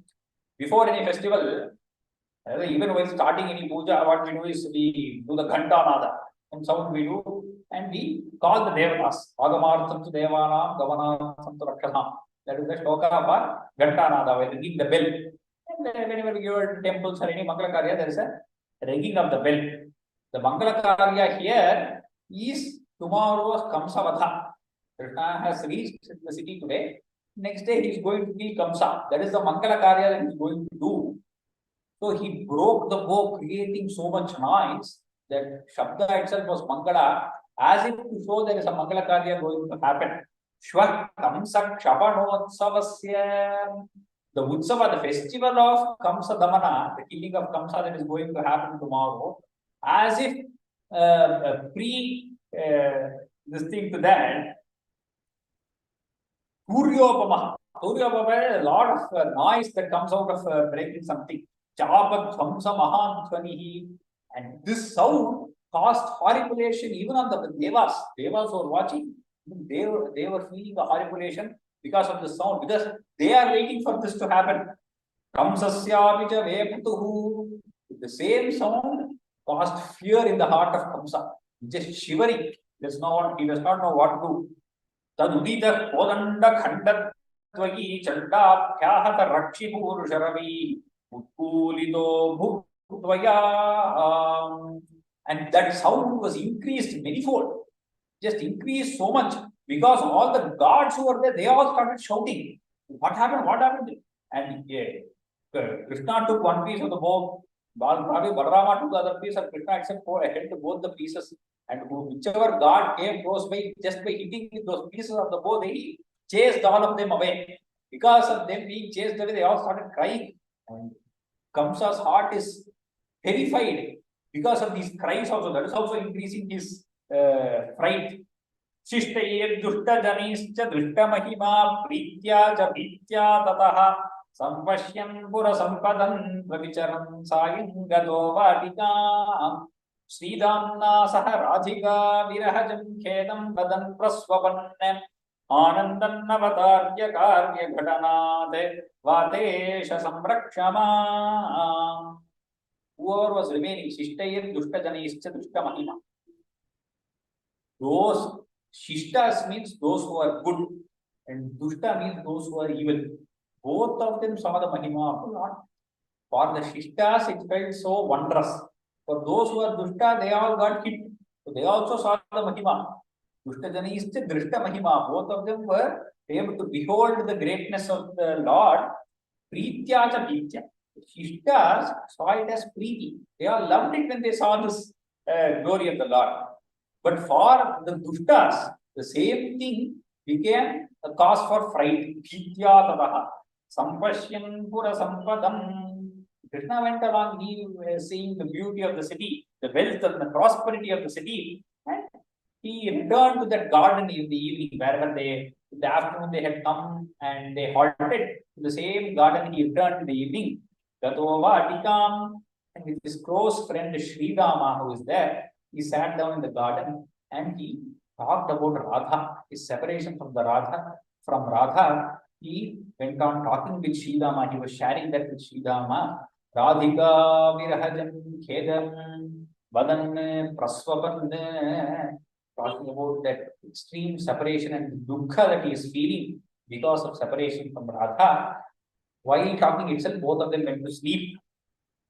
Before any festival, even when starting any puja, what we do is we do the ghanta nada. Some sound we do, and we call the devatas. Agamartham to devanam, gavanartham to rakshanam. That is the shloka of ghanta nada, when we ring the bell. And whenever we go to temples or any Mangala Karya, there is a ringing of the bell. The Mangala Karya here is tomorrow's Kamsavadha. Krishna has reached the city today. Next day he is going to kill Kamsa. That is the Mangala Karya that he is going to do. So he broke the bow, creating so much noise that Shabda itself was Mangala, as if to show there is a Mangala Karya going to happen. Shvakam Sakshapanotsavasya. The Utsava, the festival of Kamsa Damana, the killing of Kamsa that is going to happen tomorrow, as if this thing to that, Turyopama. Turyopama is a lot of noise that comes out of breaking something. Chapat Dhamsa Mahantvanihi. And this sound caused horripilation even on the Devas. Devas who were watching, they were feeling the horripilation because of the sound, because they are waiting for this to happen. Kamsasyapicha veputuhu. The same sound caused fear in the heart of Kamsa. Just shivering. He does not know what to do. Tadudita Kodanda Khandatvagi Chanda Kyahata Rakshipur Sharavi Utkulido Bhuktvaya. And that sound was increased manifold. Just increased so much. Because all the gods who were there, they all started shouting. What happened? What happened? And Krishna took one piece of the bow. Balarama took the other piece, and Krishna except for held both the pieces. And whichever god came close by, just by hitting those pieces of the bow, they chased all of them away. Because of them being chased away, they all started crying. And Kamsa's heart is terrified because of these cries also. That is also increasing his fright. Shishtair dushta janischa dushta mahima pritya cha pitya tataha sampashyan pura sampadan vavicharam sayam gato vatika Sridamna saha radhika virahajam khedam vadan prasvapanne anandan navatarya karya ghatanade vatesha samrakshama. Whoever was remaining, Shishtair dushta janischa dushta mahima. Those Shishtas means those who are good, and Dushta means those who are evil. Both of them saw the Mahima of the Lord. For the Shishtas, it felt so wondrous. For those who are Dushta, they all got hit. So they also saw the Mahima. Dushta Janishcha Drishta Mahima. Both of them were able to behold the greatness of the Lord. Pritya cha Pitya. Shishtas saw it as Preeti. They all loved it when they saw this glory of the Lord. But for the Dushtas, the same thing became a cause for fright. Pitya tadaha. Sampashyan pura sampadam. Krishna went along, he was seeing the beauty of the city, the wealth and the prosperity of the city, and he returned to that garden in the evening, wherever in the afternoon they had come and they halted to the same garden. He returned in the evening. Gato vatikam. And with his close friend Sridama, who is there, he sat down in the garden and he talked about Radha. his separation from the Radha. From Radha, he went on talking with Sridama. He was sharing that with Sridama. Radhika virahajam khedam vadan prasvapan, talking about that extreme separation and dukkha that he is feeling because of separation from Radha. While talking itself, both of them went to sleep.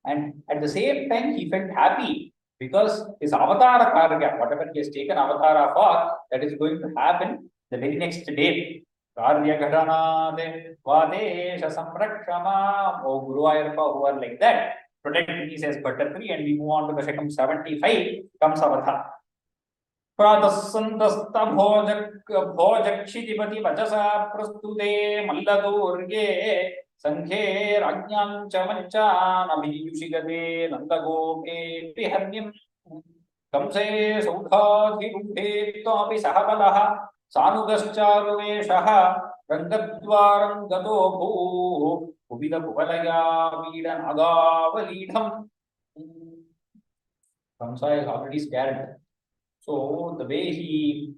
And at the same time, he felt happy because his avatara karya, whatever he has taken avatara for, that is going to happen the very next day. Karya ghatanade vadesha samrakshama. Oh, Guru Ayurpa, who are like that, protect me, says Bhattartri, and we move on to Dashakam 75, comes Avatha. प्रातस्सन्तस्त भोजक्षितिपति वचसा प्रस्तुते मल्लदुर्गे संघे राज्ञां च मञ्चानभियुषिगते नन्दगोपे विहर्म्यं कंसे सौधाधिरूढे त्वापि सहबलः सानुगश्चारुवेषः रङ्गद्वारं गतो भूः कुपितकुवलया वीडनागावलीढम्. Kamsa is already scared. So the way he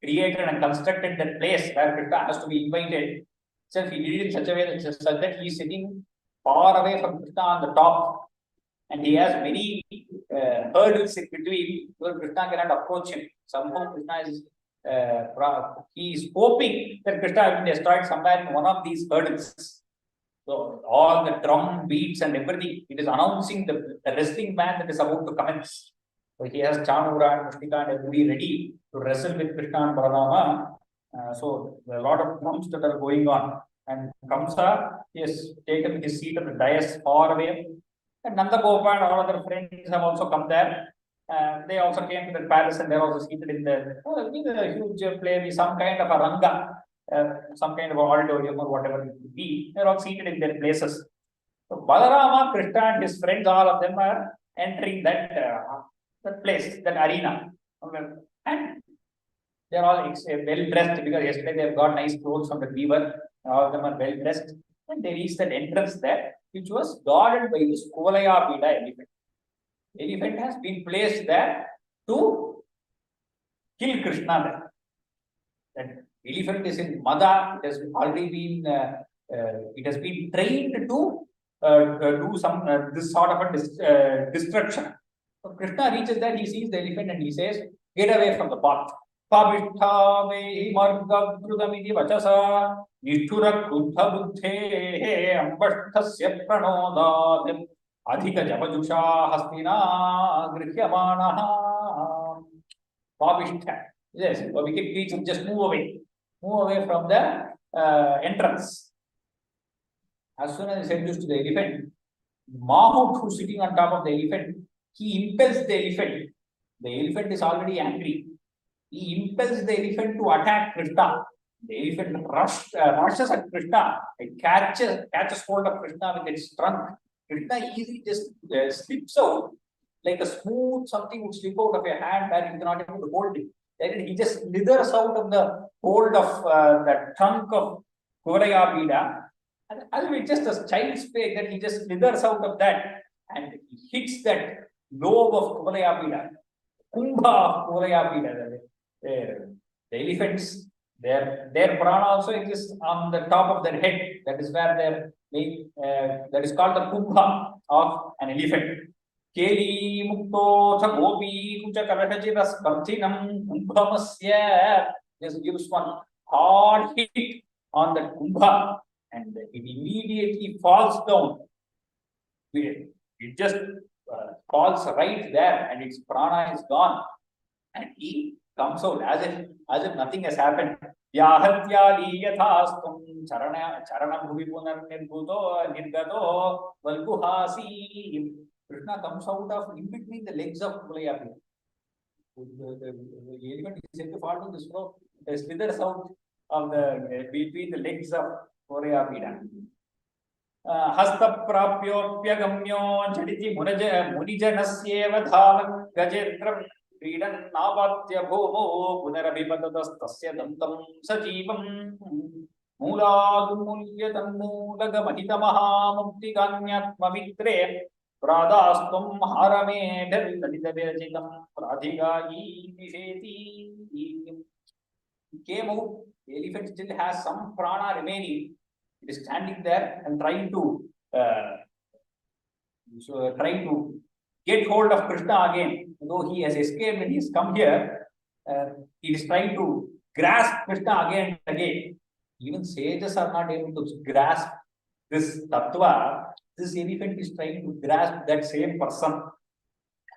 created and constructed that place where Krishna has to be invited, itself he did it in such a way that he is sitting far away from Krishna on the top, and he has many hurdles in between, so Krishna cannot approach him. Somehow Krishna is he is hoping that Krishna will be destroyed somewhere in one of these hurdles. So all the drum beats and everything, it is announcing the wrestling match that is about to commence. So he has Chanura and Mushtika and everybody ready to wrestle with Krishna and Balarama. So there are a lot of drums that are going on. And Kamsa, he has taken his seat on the dais far away. And Nanda Gopa and all other friends have also come there. They also came to the palace and they are also seated in the huge play, some kind of a ranga, some kind of auditorium or whatever it would be. They are all seated in their places. So Balarama, Krishna and his friends, all of them are entering that place, that arena. And they are all well dressed because yesterday they have got nice clothes from the weaver. All of them are well dressed. And they reached that entrance there, which was guarded by this Kuvalaya Pida elephant. Elephant has been placed there to kill Krishna there. That elephant is in Mada. It has already been, it has been trained to do some this sort of a destruction. So Krishna reaches there, he sees the elephant and he says, get away from the path. Pavitha me margabrudamidi vachasa nishthura kruddha buddhe ambashthasya pranodadim adhika japajusha hastina grihyamanaha. Pavitha. Yes, a wicked creature, just move away. Move away from the entrance. As soon as he said this to the elephant, Mahut, who is sitting on top of the elephant, he impels the elephant. The elephant is already angry. He impels the elephant to attack Krishna. The elephant rushes at Krishna. It catches hold of Krishna with its trunk. Krishna easily just slips out like a smooth something would slip out of your hand where you cannot able to hold it. Then he just slithers out of the hold of the trunk of Kuvalaya Pida. And as with just a child's play, that he just slithers out of that and he hits that lobe of Kuvalaya Pida, Kumbha of Kuvalaya Pida. The elephants, their prana also exists on the top of their head. That is where their that is called the Kumbha of an elephant. Keli mukto tha gopi kucha kalatachita spardhinam kumbhamasya. Just gives one hard hit on the Kumbha and it immediately falls down. It just falls right there and its prana is gone. And he comes out as if nothing has happened. Yahatyali yathastum charana bhuvi punar nirguto nirgato valguhasi. Krishna comes out of in between the legs of Kuvalaya Pida. The elephant is said to fall to the slope. It slithers out of the between the legs of Kuvalaya Pida. Hasta prapyopyagamyo jaditi munijanasyeva dhavan gajetram Kridan navatya bhomo punarabhipatatastasya dantam sajivam Mooladumulyatam moolagamahitam muktiganyatma vitre Pradastum harame dhalitavirjitam pradhigayi nisheti. He came out, the elephant still has some prana remaining. It is standing there and trying to get hold of Krishna again. Though he has escaped and he has come here, he is trying to grasp Krishna again and again. Even sages are not able to grasp this tattva. This elephant is trying to grasp that same person.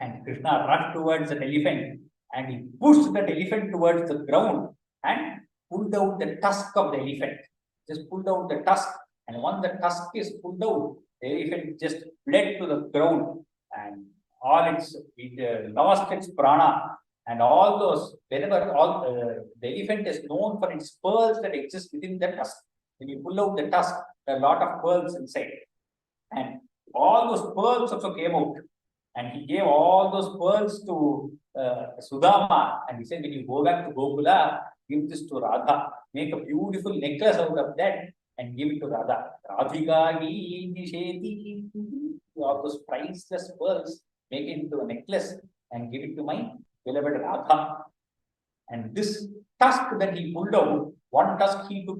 And Krishna rushed towards that elephant and he pushed that elephant towards the ground and pulled out the tusk of the elephant. Just pulled out the tusk. And once the tusk is pulled out, the elephant just bled to the ground and it lost its prana. And all those, the elephant is known for its pearls that exist within the tusk. When you pull out the tusk, there are a lot of pearls inside. And all those pearls also came out. And he gave all those pearls to Sudama. And he said, when you go back to Gokula, give this to Radha. Make a beautiful necklace out of that and give it to Radha. Radhika nisheti. All those priceless pearls, make it into a necklace and give it to my beloved Radha. And this tusk that he pulled out, one tusk he took,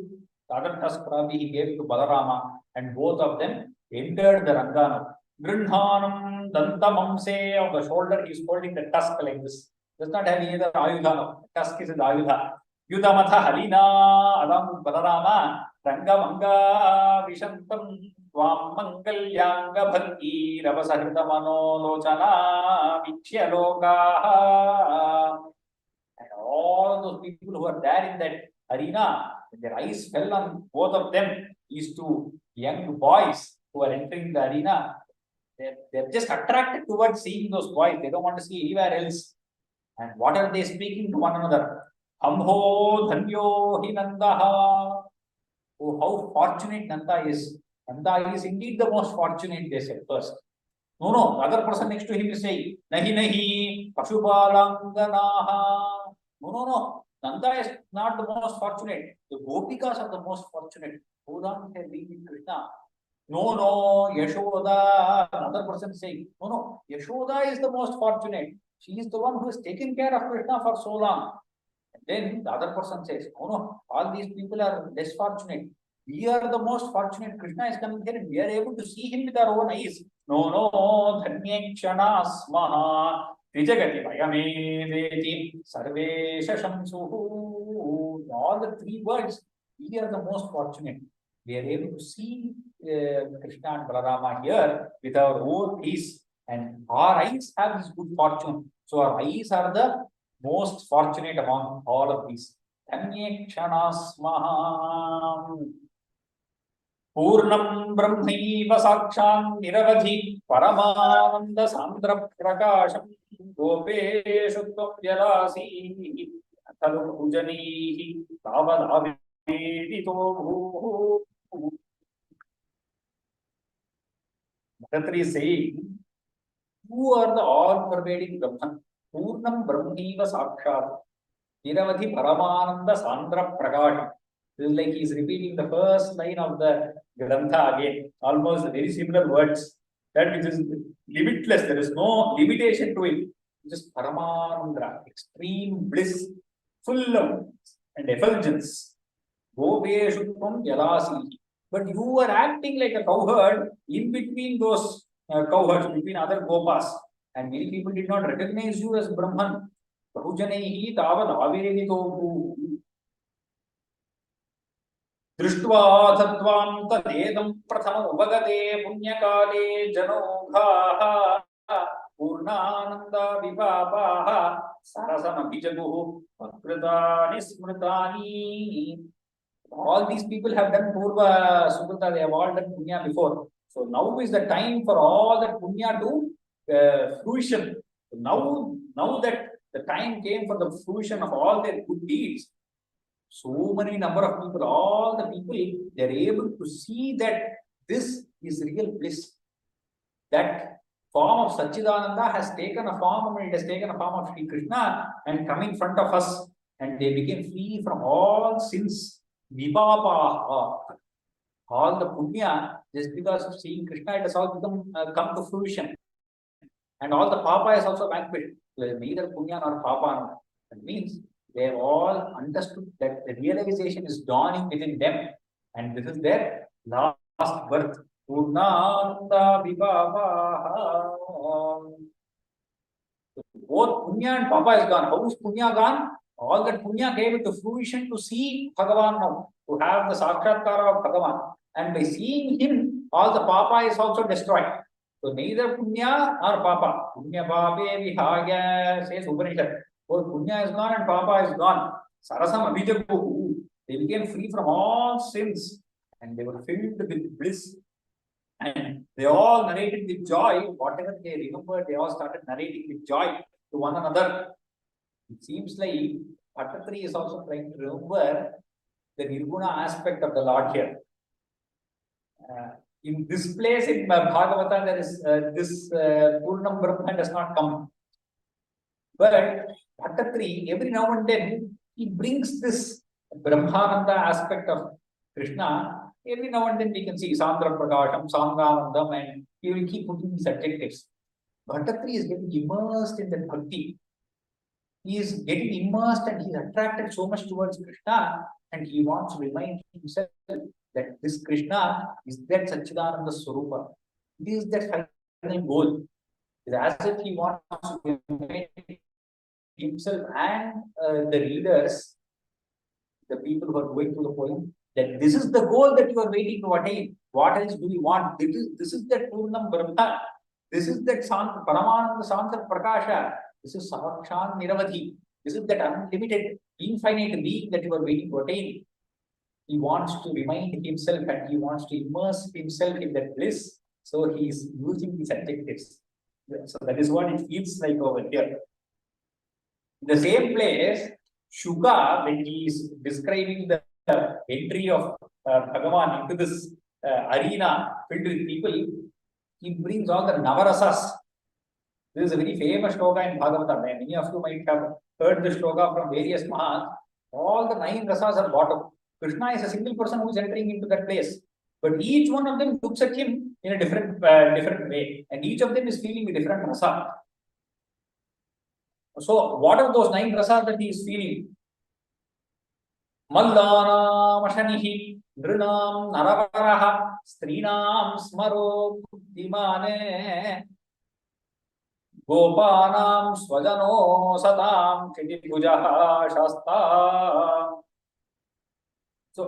the other tusk probably he gave it to Balarama, and both of them entered the Rangana. Grindhanam dantamamse, of the shoulder, he is holding the tusk like this. Does not have any other ayudha. No. Tusk is the ayudha. Yudamatha halina, along with Balarama, Rangamanga vishantam Tvam mangalyanga bhakti ravasahita manolochana vichyaloka. And all those people who are there in that arena, their eyes fell on both of them, these two young boys who are entering the arena. They're just attracted towards seeing those boys. They don't want to see anywhere else. And what are they speaking to one another? Amho dhanyo hi nandaha. Oh, how fortunate Nanda is. Nanda is indeed the most fortunate, they said first. No, the other person next to him is saying, Nahi nahi, Pashupalanganaha. No. Nanda is not the most fortunate. The Gopikas are the most fortunate. Hold on, they being with Krishna. No, Yashoda. Another person saying, no, Yashoda is the most fortunate. She is the one who has taken care of Krishna for so long. And then the other person says, no, all these people are less fortunate. We are the most fortunate. Krishna is coming here and we are able to see him with our own eyes. No, dhanyekshana smaha trijagati vayameveti sarvesha shamsuhu. All the three words, we are the most fortunate. We are able to see Krishna and Balarama here with our own eyes, and our eyes have this good fortune. So our eyes are the most fortunate among all of these. Dhanyekshana smaha. Purnam brahmaiva sakshan niravadhi paramananda sandra prakasham gopeshu tvam vyalasi talu ujanihi tavadavedito bhu. Bharatri is saying, you are the all-pervading Brahman. Purnam brahmaiva sakshat niravadhi paramananda sandra prakasham. This is like he is repeating the first line of the Grantha again, almost very similar words. That which is limitless, there is no limitation to it. Just Paramanandra, extreme bliss, full of and effulgence. Gopeshutvam yadasi. But you are acting like a cowherd in between those cowherds, between other gopas. And many people did not recognize you as Brahman. Bahujanaihi tavad avedito. दृष्ट्वा तत्त्वां तदेदं प्रथम उपगते पुण्यकाले जनोघाः पूर्णानन्दा विपापाः सरसमभिजगुः वक्रतानि स्मृतानि. All these people have done Purva Sukrita, they have all done Punya before. So now is the time for all that Punya to fruition. So now that the time came for the fruition of all their good deeds, so many number of people, all the people, they are able to see that this is real bliss. That form of Satchidananda has taken a form, and it has taken a form of Sri Krishna and come in front of us, and they became free from all sins. Vipapa, all the punya, just because of seeing Krishna, it has all become come to fruition. And all the papa is also vanquished. Neither punya nor papa. That means they have all understood that the realization is dawning within them, and this is their last birth. Purnanda Vibhavaha. Both Punya and Papa is gone. How is Punya gone? All that Punya gave into fruition to see Bhagavan now, to have the Sakshatkara of Bhagavan. And by seeing him, all the Papa is also destroyed. So neither Punya nor Papa. Punya Pape Vihagya, says Upanishad. Both Punya is gone and Papa is gone. Sarasam Abhijabu. They became free from all sins and they were filled with bliss. And they all narrated with joy. Whatever they remembered, they all started narrating with joy to one another. It seems like Bhattatri is also trying to remember the Nirguna aspect of the Lord here. In this place in Bhagavata, there is this Purnam Brahma does not come. But Bhattatri, every now and then, he brings this Brahmananda aspect of Krishna. Every now and then we can see Sandra Prakasham, Sanganandam, and he will keep putting these adjectives. Bhattatri is getting immersed in that bhakti. He is getting immersed and he is attracted so much towards Krishna, and he wants to remind himself that this Krishna is that Satchidananda Swarupa. It is that final goal. It is as if he wants to remind himself and the readers, the people who are going through the poem, that this is the goal that you are waiting to attain. What else do you want? This is that Purnam Brahma. This is that Paramananda Sansar Prakasha. This is Savakshan Niravadhi. This is that unlimited, infinite being that you are waiting to attain. He wants to remind himself and he wants to immerse himself in that bliss. So he is using these adjectives. So that is what it feels like over here. In the same place, Shuka, when he is describing the entry of Bhagavan into this arena filled with people, he brings all the Navarasas. This is a very famous shloka in Bhagavata. Many of you might have heard this shloka from various Mahas. All the 9 rasas are brought up. Krishna is a single person who is entering into that place. But each one of them looks at him in a different way. And each of them is feeling a different rasa. So, what are those 9 rasas that he is feeling? Mallanam ashanihi, nrinam naravaraha, strinam smaro buddhimane, gopanam swajano satam kitipujaha shasta. So,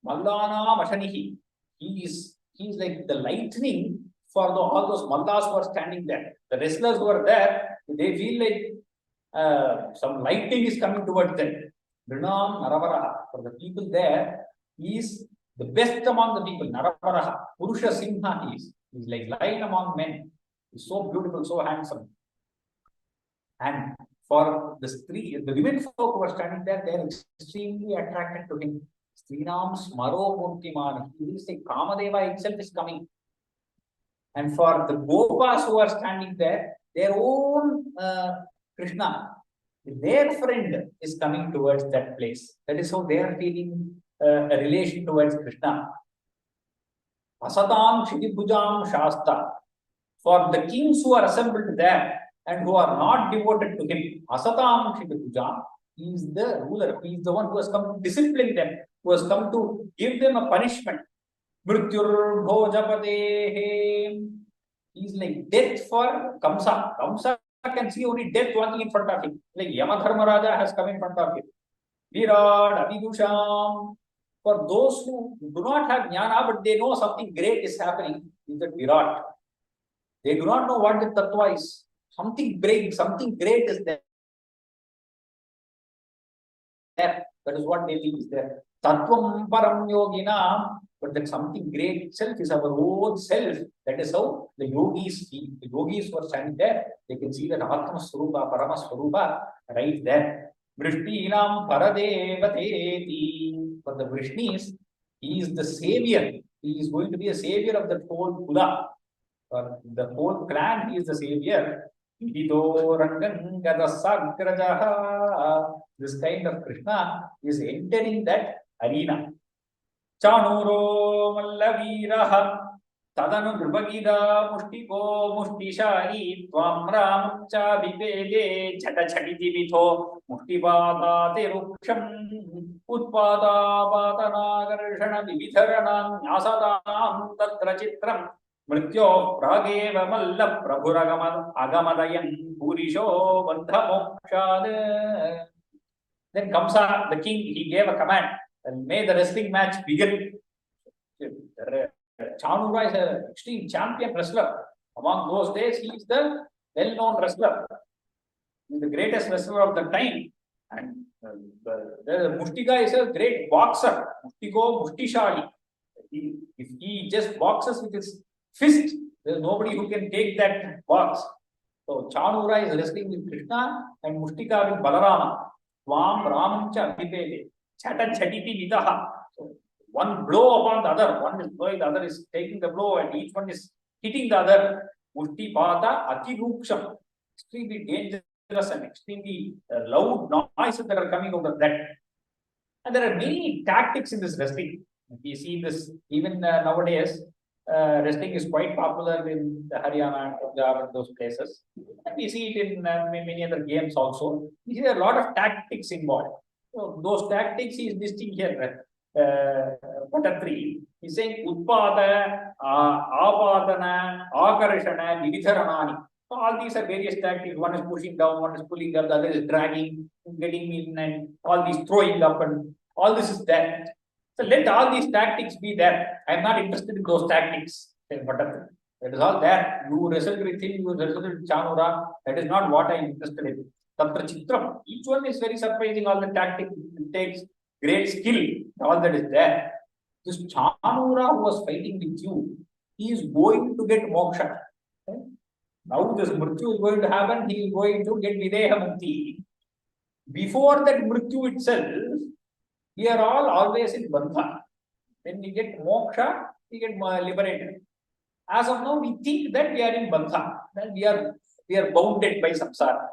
Mallanam ashanihi, he is like the lightning for all those mallas who are standing there. The wrestlers who are there, they feel like some lightning is coming towards them. Nrinam Naravaraha, for the people there, he is the best among the people. Naravaraha, Purusha Simha he is. He is like lion among men. He is so beautiful, so handsome. And for the women folk who are standing there, they are extremely attracted to him. Srinam Smaro Murtiman. He is like Kamadeva himself is coming. And for the Gopas who are standing there, their own Krishna, their friend is coming towards that place. That is how they are feeling a relation towards Krishna. Asatam Shidibhujam Shasta. For the kings who are assembled there and who are not devoted to him, Asatam Shidibhujam, he is the ruler. He is the one who has come to discipline them, who has come to give them a punishment. Mrityur Bhojapadehe. He is like death for Kamsa. Kamsa can see only death walking in front of him. Like Yamadharmaraja has come in front of him. Virat, Avidusham. For those who do not have jnana, but they know something great is happening, is that Virat. They do not know what the tattva is. Something great is there. That is what they think is there. Tattvam param yoginam. But that something great itself is our own self. That is how the yogis feel. The yogis who are standing there, they can see that Atma Swarupa, Parama Swarupa right there. Vrishtinam Paradevateti. For the Vrishnis, he is the savior. He is going to be a savior of the whole Kula. For the whole clan, he is the savior. This kind of Krishna is entering that arena. Chanuro Mallaviraha तदनु नृपगीता मुष्टिको मुष्टिशाली त्वां रामं चाभिपेदे झटझटिति विधो मुष्टिपातातिरुक्षम् उत्पातापातनाकर्षण विविधरणां न्यासतां तत्र चित्रं मृत्योः प्रागेव मल्ल अगमदयन् भूरिशो बन्धमोक्षात्. Then comes the king, he gave a command and made the wrestling match begin. Chanura is an extreme champion wrestler. Among those days, he is the well-known wrestler. He is the greatest wrestler of the time. And the Mushtika is a great boxer. Mushtiko Mushtishali. If he just boxes with his fist, there is nobody who can take that box. So Chanura is wrestling with Krishna and Mushtika with Balarama. Tvam Ramam cha Vipede. Chata Chatiti Vidaha. So one blow upon the other, one is blowing, the other is taking the blow, and each one is hitting the other. Mushti Pata Atiruksham. Extremely dangerous and extremely loud noises that are coming out of that. And there are many tactics in this wrestling. We see this even nowadays. Wrestling is quite popular in the Haryana and Punjab and those places. And we see it in many other games also. We see a lot of tactics involved. So those tactics he is listing here. Quarter 3. He's saying Utpada, Apadana, Akarashana, Vividharanani. So all these are various tactics. One is pushing down, one is pulling up, the other is dragging, getting in, and all these throwing up, and all this is there. So let all these tactics be there. I am not interested in those tactics. That is all there. You wrestle with him, you wrestle with Chanura. That is not what I am interested in. Tatra Chitram. Each one is very surprising. All the tactics, it takes great skill. All that is there. This Chanura who was fighting with you, he is going to get moksha. Okay? Now this Mrityu is going to happen. He is going to get Videha Mukti. Before that Mrityu itself, we are all always in bandha. When we get moksha, we get liberated. As of now, we think that we are in bandha, that we are bounded by samsara.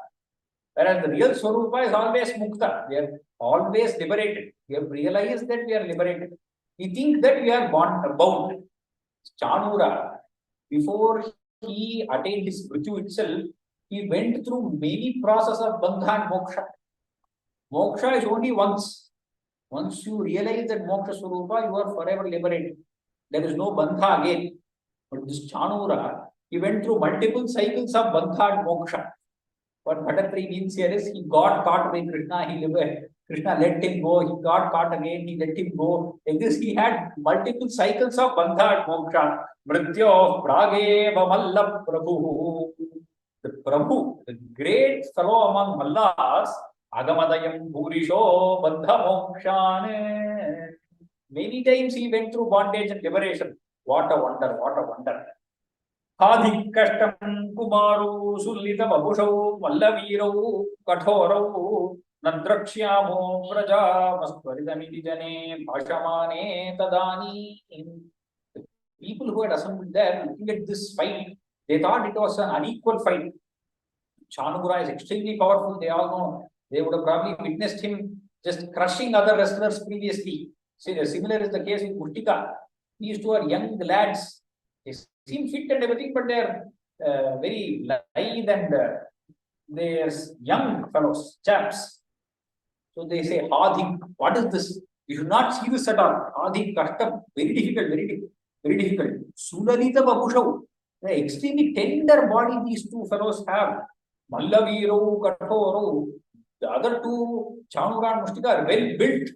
Whereas the real Swarupa is always mukta. We are always liberated. We have realized that we are liberated. We think that we are bound. Chanura, before he attained his Mrityu itself, he went through many processes of bandha and moksha. Moksha is only once. Once you realize that moksha swarupa, you are forever liberated. There is no bandha again. But this Chanura, he went through multiple cycles of bandha and moksha. What Bhattatri means here is he got caught by Krishna, Krishna let him go, he got caught again, he let him go. Like this, he had multiple cycles of bandha and moksha. Mrityo Prageva Malla Prabhu. The Prabhu, the great fellow among Mallas, Agamadayam Bhurisho Bandhamokshan. Many times he went through bondage and liberation. What a wonder, what a wonder. Adhik Kashtam Kumaru Sulita Babusho Mallaviro Kathorau Nadrakshyamu Praja Masvaridamidijane Bhashamane Tadani. People who had assembled there looking at this fight, they thought it was an unequal fight. Chanura is extremely powerful, they all know. They would have probably witnessed him just crushing other wrestlers previously. See, similar is the case with Mushtika. These two are young lads. They seem fit and everything, but they are very lithe and they are young fellows, chaps. So they say, Adhik, what is this? You should not see this at all. Adhik Kashtam, very difficult, very difficult. Sulalita Babushav, the extremely tender body these two fellows have. Mallaviro, Kathoro. The other two, Chanura and Mushtika, are well built.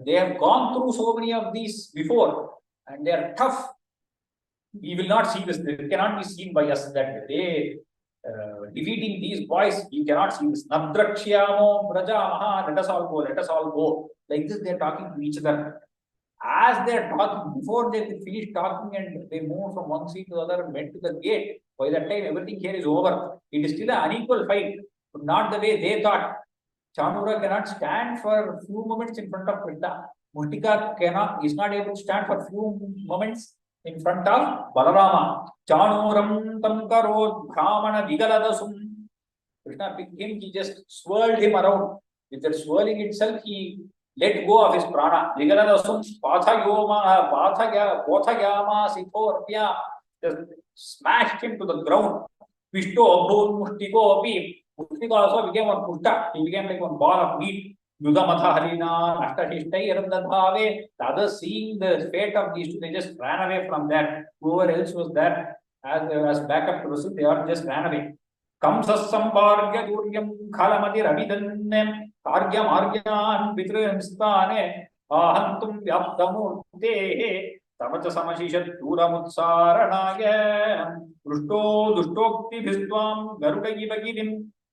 They have gone through so many of these before, and they are tough. We will not see this. It cannot be seen by us that they defeating these boys. We cannot see this. Nadrakshyamu Brajamaha, let us all go, let us all go. Like this, they are talking to each other. As they are talking, before they finish talking and they move from one seat to the other and went to the gate, by that time everything here is over. It is still an unequal fight, but not the way they thought. Chanura cannot stand for a few moments in front of Krishna. Mushtika is not able to stand for a few moments in front of Balarama. Chanuram Tamkarod Brahmana Vigaladasum. Krishna picked him, he just swirled him around. With that swirling itself, he let go of his prana. Vigaladasum Pathayama Sikorpya just smashed him to the ground. Vishto Abhun Mushtiko Api. Mushtiko also became one pushta. He became like one ball of meat. Yudamatha Harina, Ashtahishtai Arandadhave. The others seeing the fate of these two, they just ran away from that. Whoever else was there as backup person, they all just ran away. Kamsasambargya Duryam Kalamati Ravidannam Karyam Argyan Vitrayamstane Ahantum Vyaptamurte Tamacha Samashishat Duramutsaranaye Rusto Dustokti Bhistvam Garuda Givagirim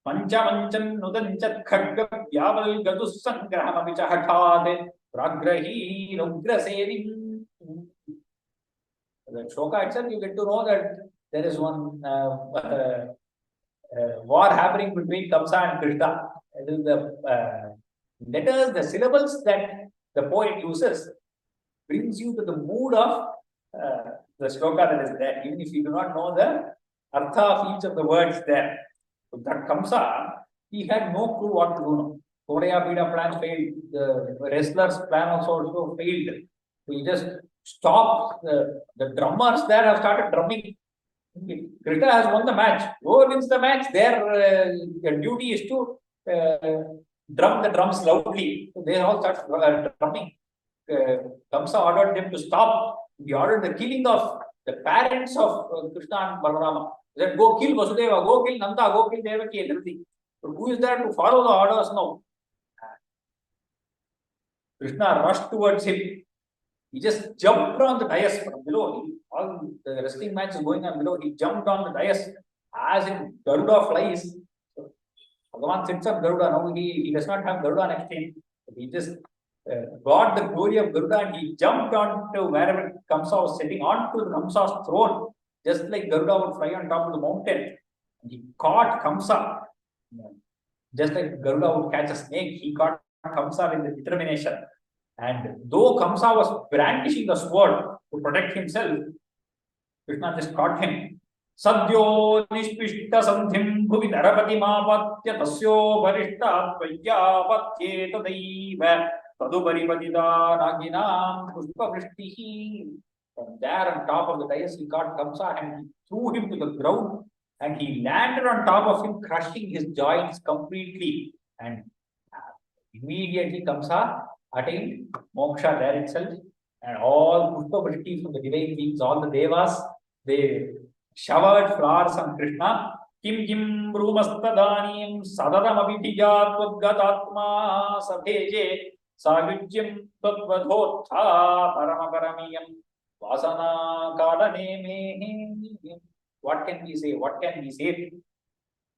Panchamanchan Nudanchat Khadga Yaval Gadus Sangrahama Vichahatade Pragrahi Rugrasenim. The shloka itself, you get to know that there is one war happening between Kamsa and Krishna. It is the letters, the syllables that the poet uses brings you to the mood of the shloka that is there, even if you do not know the artha of each of the words there. So that Kamsa, he had no clue what to do. Korea Pida plan failed. The wrestlers' plan also failed. So he just stopped. The drummers there have started drumming. Krishna has won the match. Whoever wins the match, their duty is to drum the drums loudly. So they all start drumming. Kamsa ordered them to stop. He ordered the killing of the parents of Krishna and Balarama. He said, go kill Vasudeva, go kill Nanda, go kill Devaki and everything. But who is there to follow the orders now? Krishna rushed towards him. He just jumped on the dais from below. All the wrestling match is going on below. He jumped on the dais as in Garuda flies. So, Bhagavan sits on Garuda. Now he does not have Garuda next to him. He just got the glory of Garuda and he jumped onto wherever Kamsa was sitting onto the Kamsa's throne, just like Garuda would fly on top of the mountain. And he caught Kamsa. Just like Garuda would catch a snake, he caught Kamsa with the determination. And though Kamsa was brandishing the sword to protect himself, Krishna just caught him. Sadhyo nishpishta sandhim bhuvi narapati mapatya tasyo varishta tvayapatye tadaiva taduparipatita naginam pushpa vrishtihi. From there on top of the dais, he caught Kamsa and he threw him to the ground and he landed on top of him, crushing his joints completely. And immediately Kamsa attained moksha there itself, and all Pushpa Vrishti from the divine beings, all the devas, they showered flowers on Krishna. Kim kim brumastadanim sadadam abhijat vadgatatma sabheje savidyam tadvadhotha paramaparamiyam vasana kalaneme. What can we say? What can we say?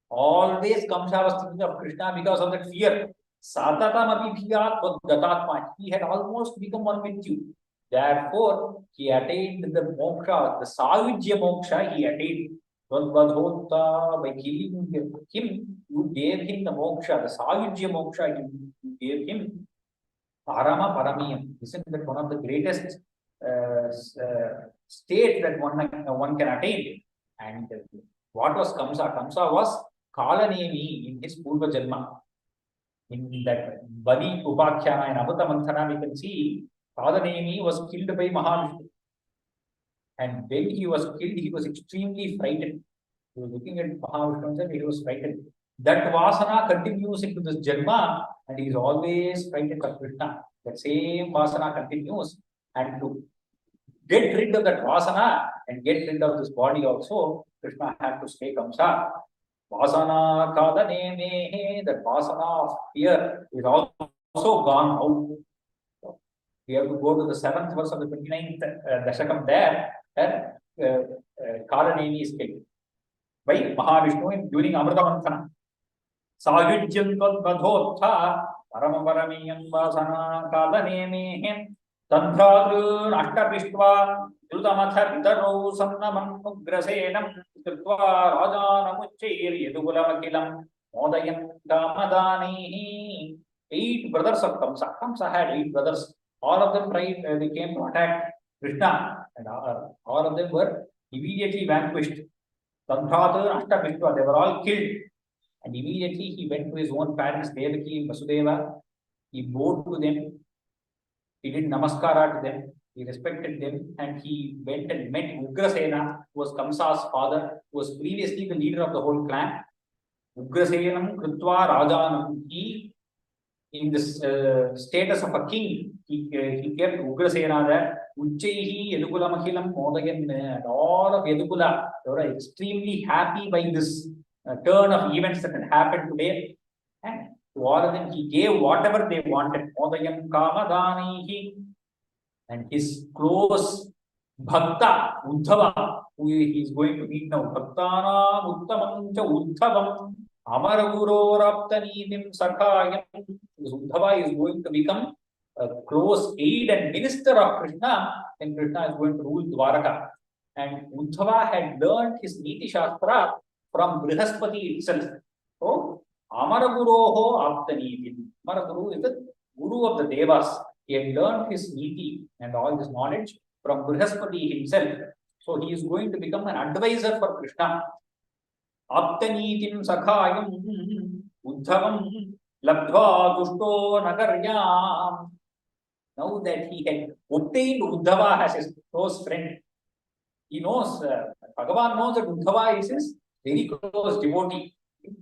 Always Kamsa was thinking of Krishna because of that fear. Satatam abhijat vadgatatma. He had almost become one with you. Therefore, he attained the moksha, the savijya moksha he attained. By killing him, you gave him the moksha, the savijya moksha you gave him. Parama paramiyam. Isn't that one of the greatest states that one can attain? And what was Kamsa? Kamsa was Kalanemi in his Purva Janma. In that Bali Upakhyana and Amrita Manthana, we can see Kalanemi was killed by Mahavishnu. And when he was killed, he was extremely frightened. He was looking at Mahavishnu and he was frightened. That Vasana continues into this Janma and he is always frightened of Krishna. That same Vasana continues. And to get rid of that Vasana and get rid of this body also, Krishna had to stay Kamsa. Vasana kadaneme, that Vasana of fear is also gone out. We have to go to the 7th verse of the 29th Dashakam there, and Kalanemi is killed by Mahavishnu during Amrita Manthana. Savidyam tadvadhotha paramaparamiyam vasana kalaneme tandhradrun ashtapishtva yudamatha vidarau sannamannugrasenam krutva rajanamuchchair yadugulamakilam modayam kamadanihi. 8 brothers of Kamsa. Kamsa had 8 brothers. All of them tried, they came to attack Krishna, and all of them were immediately vanquished. Tandhradrun ashtapishtva, they were all killed. And immediately he went to his own parents, Devaki and Vasudeva, He bowed to them. He did namaskara to them. He respected them, and he went and met Ugrasena, who was Kamsa's father, who was previously the leader of the whole clan. Ugrasenam Krutva Rajanam. He, in this status of a king, he kept Ugrasena there. Uchaihi Yadukula Modayan, and all of Yadukula, they were extremely happy by this turn of events that had happened today. And to all of them, he gave whatever they wanted. Modayam Kamadanihi. And his close Bhakta, Uddhava, who he is going to meet now. Bhaktana Uttamam cha Uddhavam Amaraguro Raptanidim Sakhayam. Uddhava is going to become a close aid and minister of Krishna, and Krishna is going to rule Dwaraka. And Uddhava had learned his Niti Shastra from Brihaspati itself. So, Amaraguroho Aptanidim. Amaraguru is the Guru of the Devas. He had learned his niti and all his knowledge from Brihaspati himself. So he is going to become an advisor for Krishna. Aptanitim sakhayam uddhavam labdva dushto nagaryam. Now that he had obtained Uddhava as his close friend, he knows, Bhagavan knows that Uddhava is his very close devotee.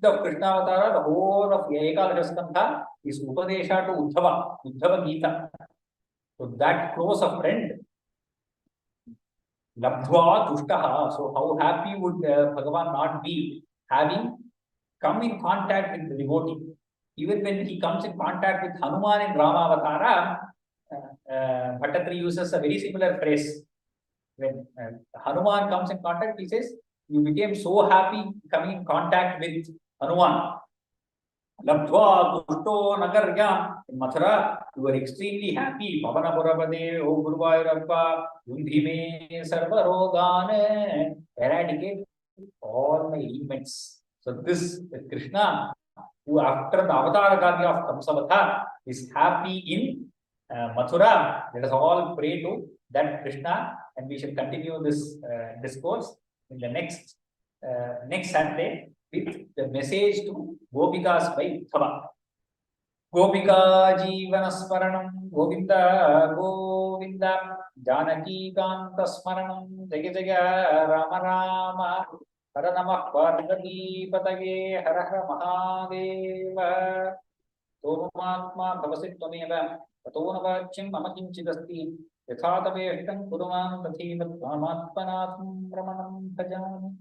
Of Krishna Avatara, the whole of Ekadashaskamta is Upadesha to Uddhava, Uddhava Gita. So that close a friend, Labdhva Tushtaha. So how happy would Bhagavan not be having come in contact with the devotee? Even when he comes in contact with Hanuman in Rama Avatara, Bhattatri uses a very similar phrase. When Hanuman comes in contact, he says, you became so happy coming in contact with Hanuman. Labdhva dushto nagaryam. In Mathura, you were extremely happy. Pavanapurapade, O Guruvayurappa, Yundhime Sarvarogane, eradicate all my ailments. So this Krishna, who after the avatar karya of Kamsavatha is happy in Mathura. Let us all pray to that Krishna, and we shall continue this discourse in the next Saturday with the message to Gopikas by Uddhava. Gopika Jeevana Smaranam Govinda Govinda Janaki Kanta Smaranam Jaya Jaya Rama Rama Hara Namah Parvati Patage Hara Hara Mahadeva Tomatma Bhavasit Tvameva Tatonavachim Mama Kinchidasti Yatha Tave Ashtam Kuruman Tathivat Ramatpanatham Ramanam Bhajami.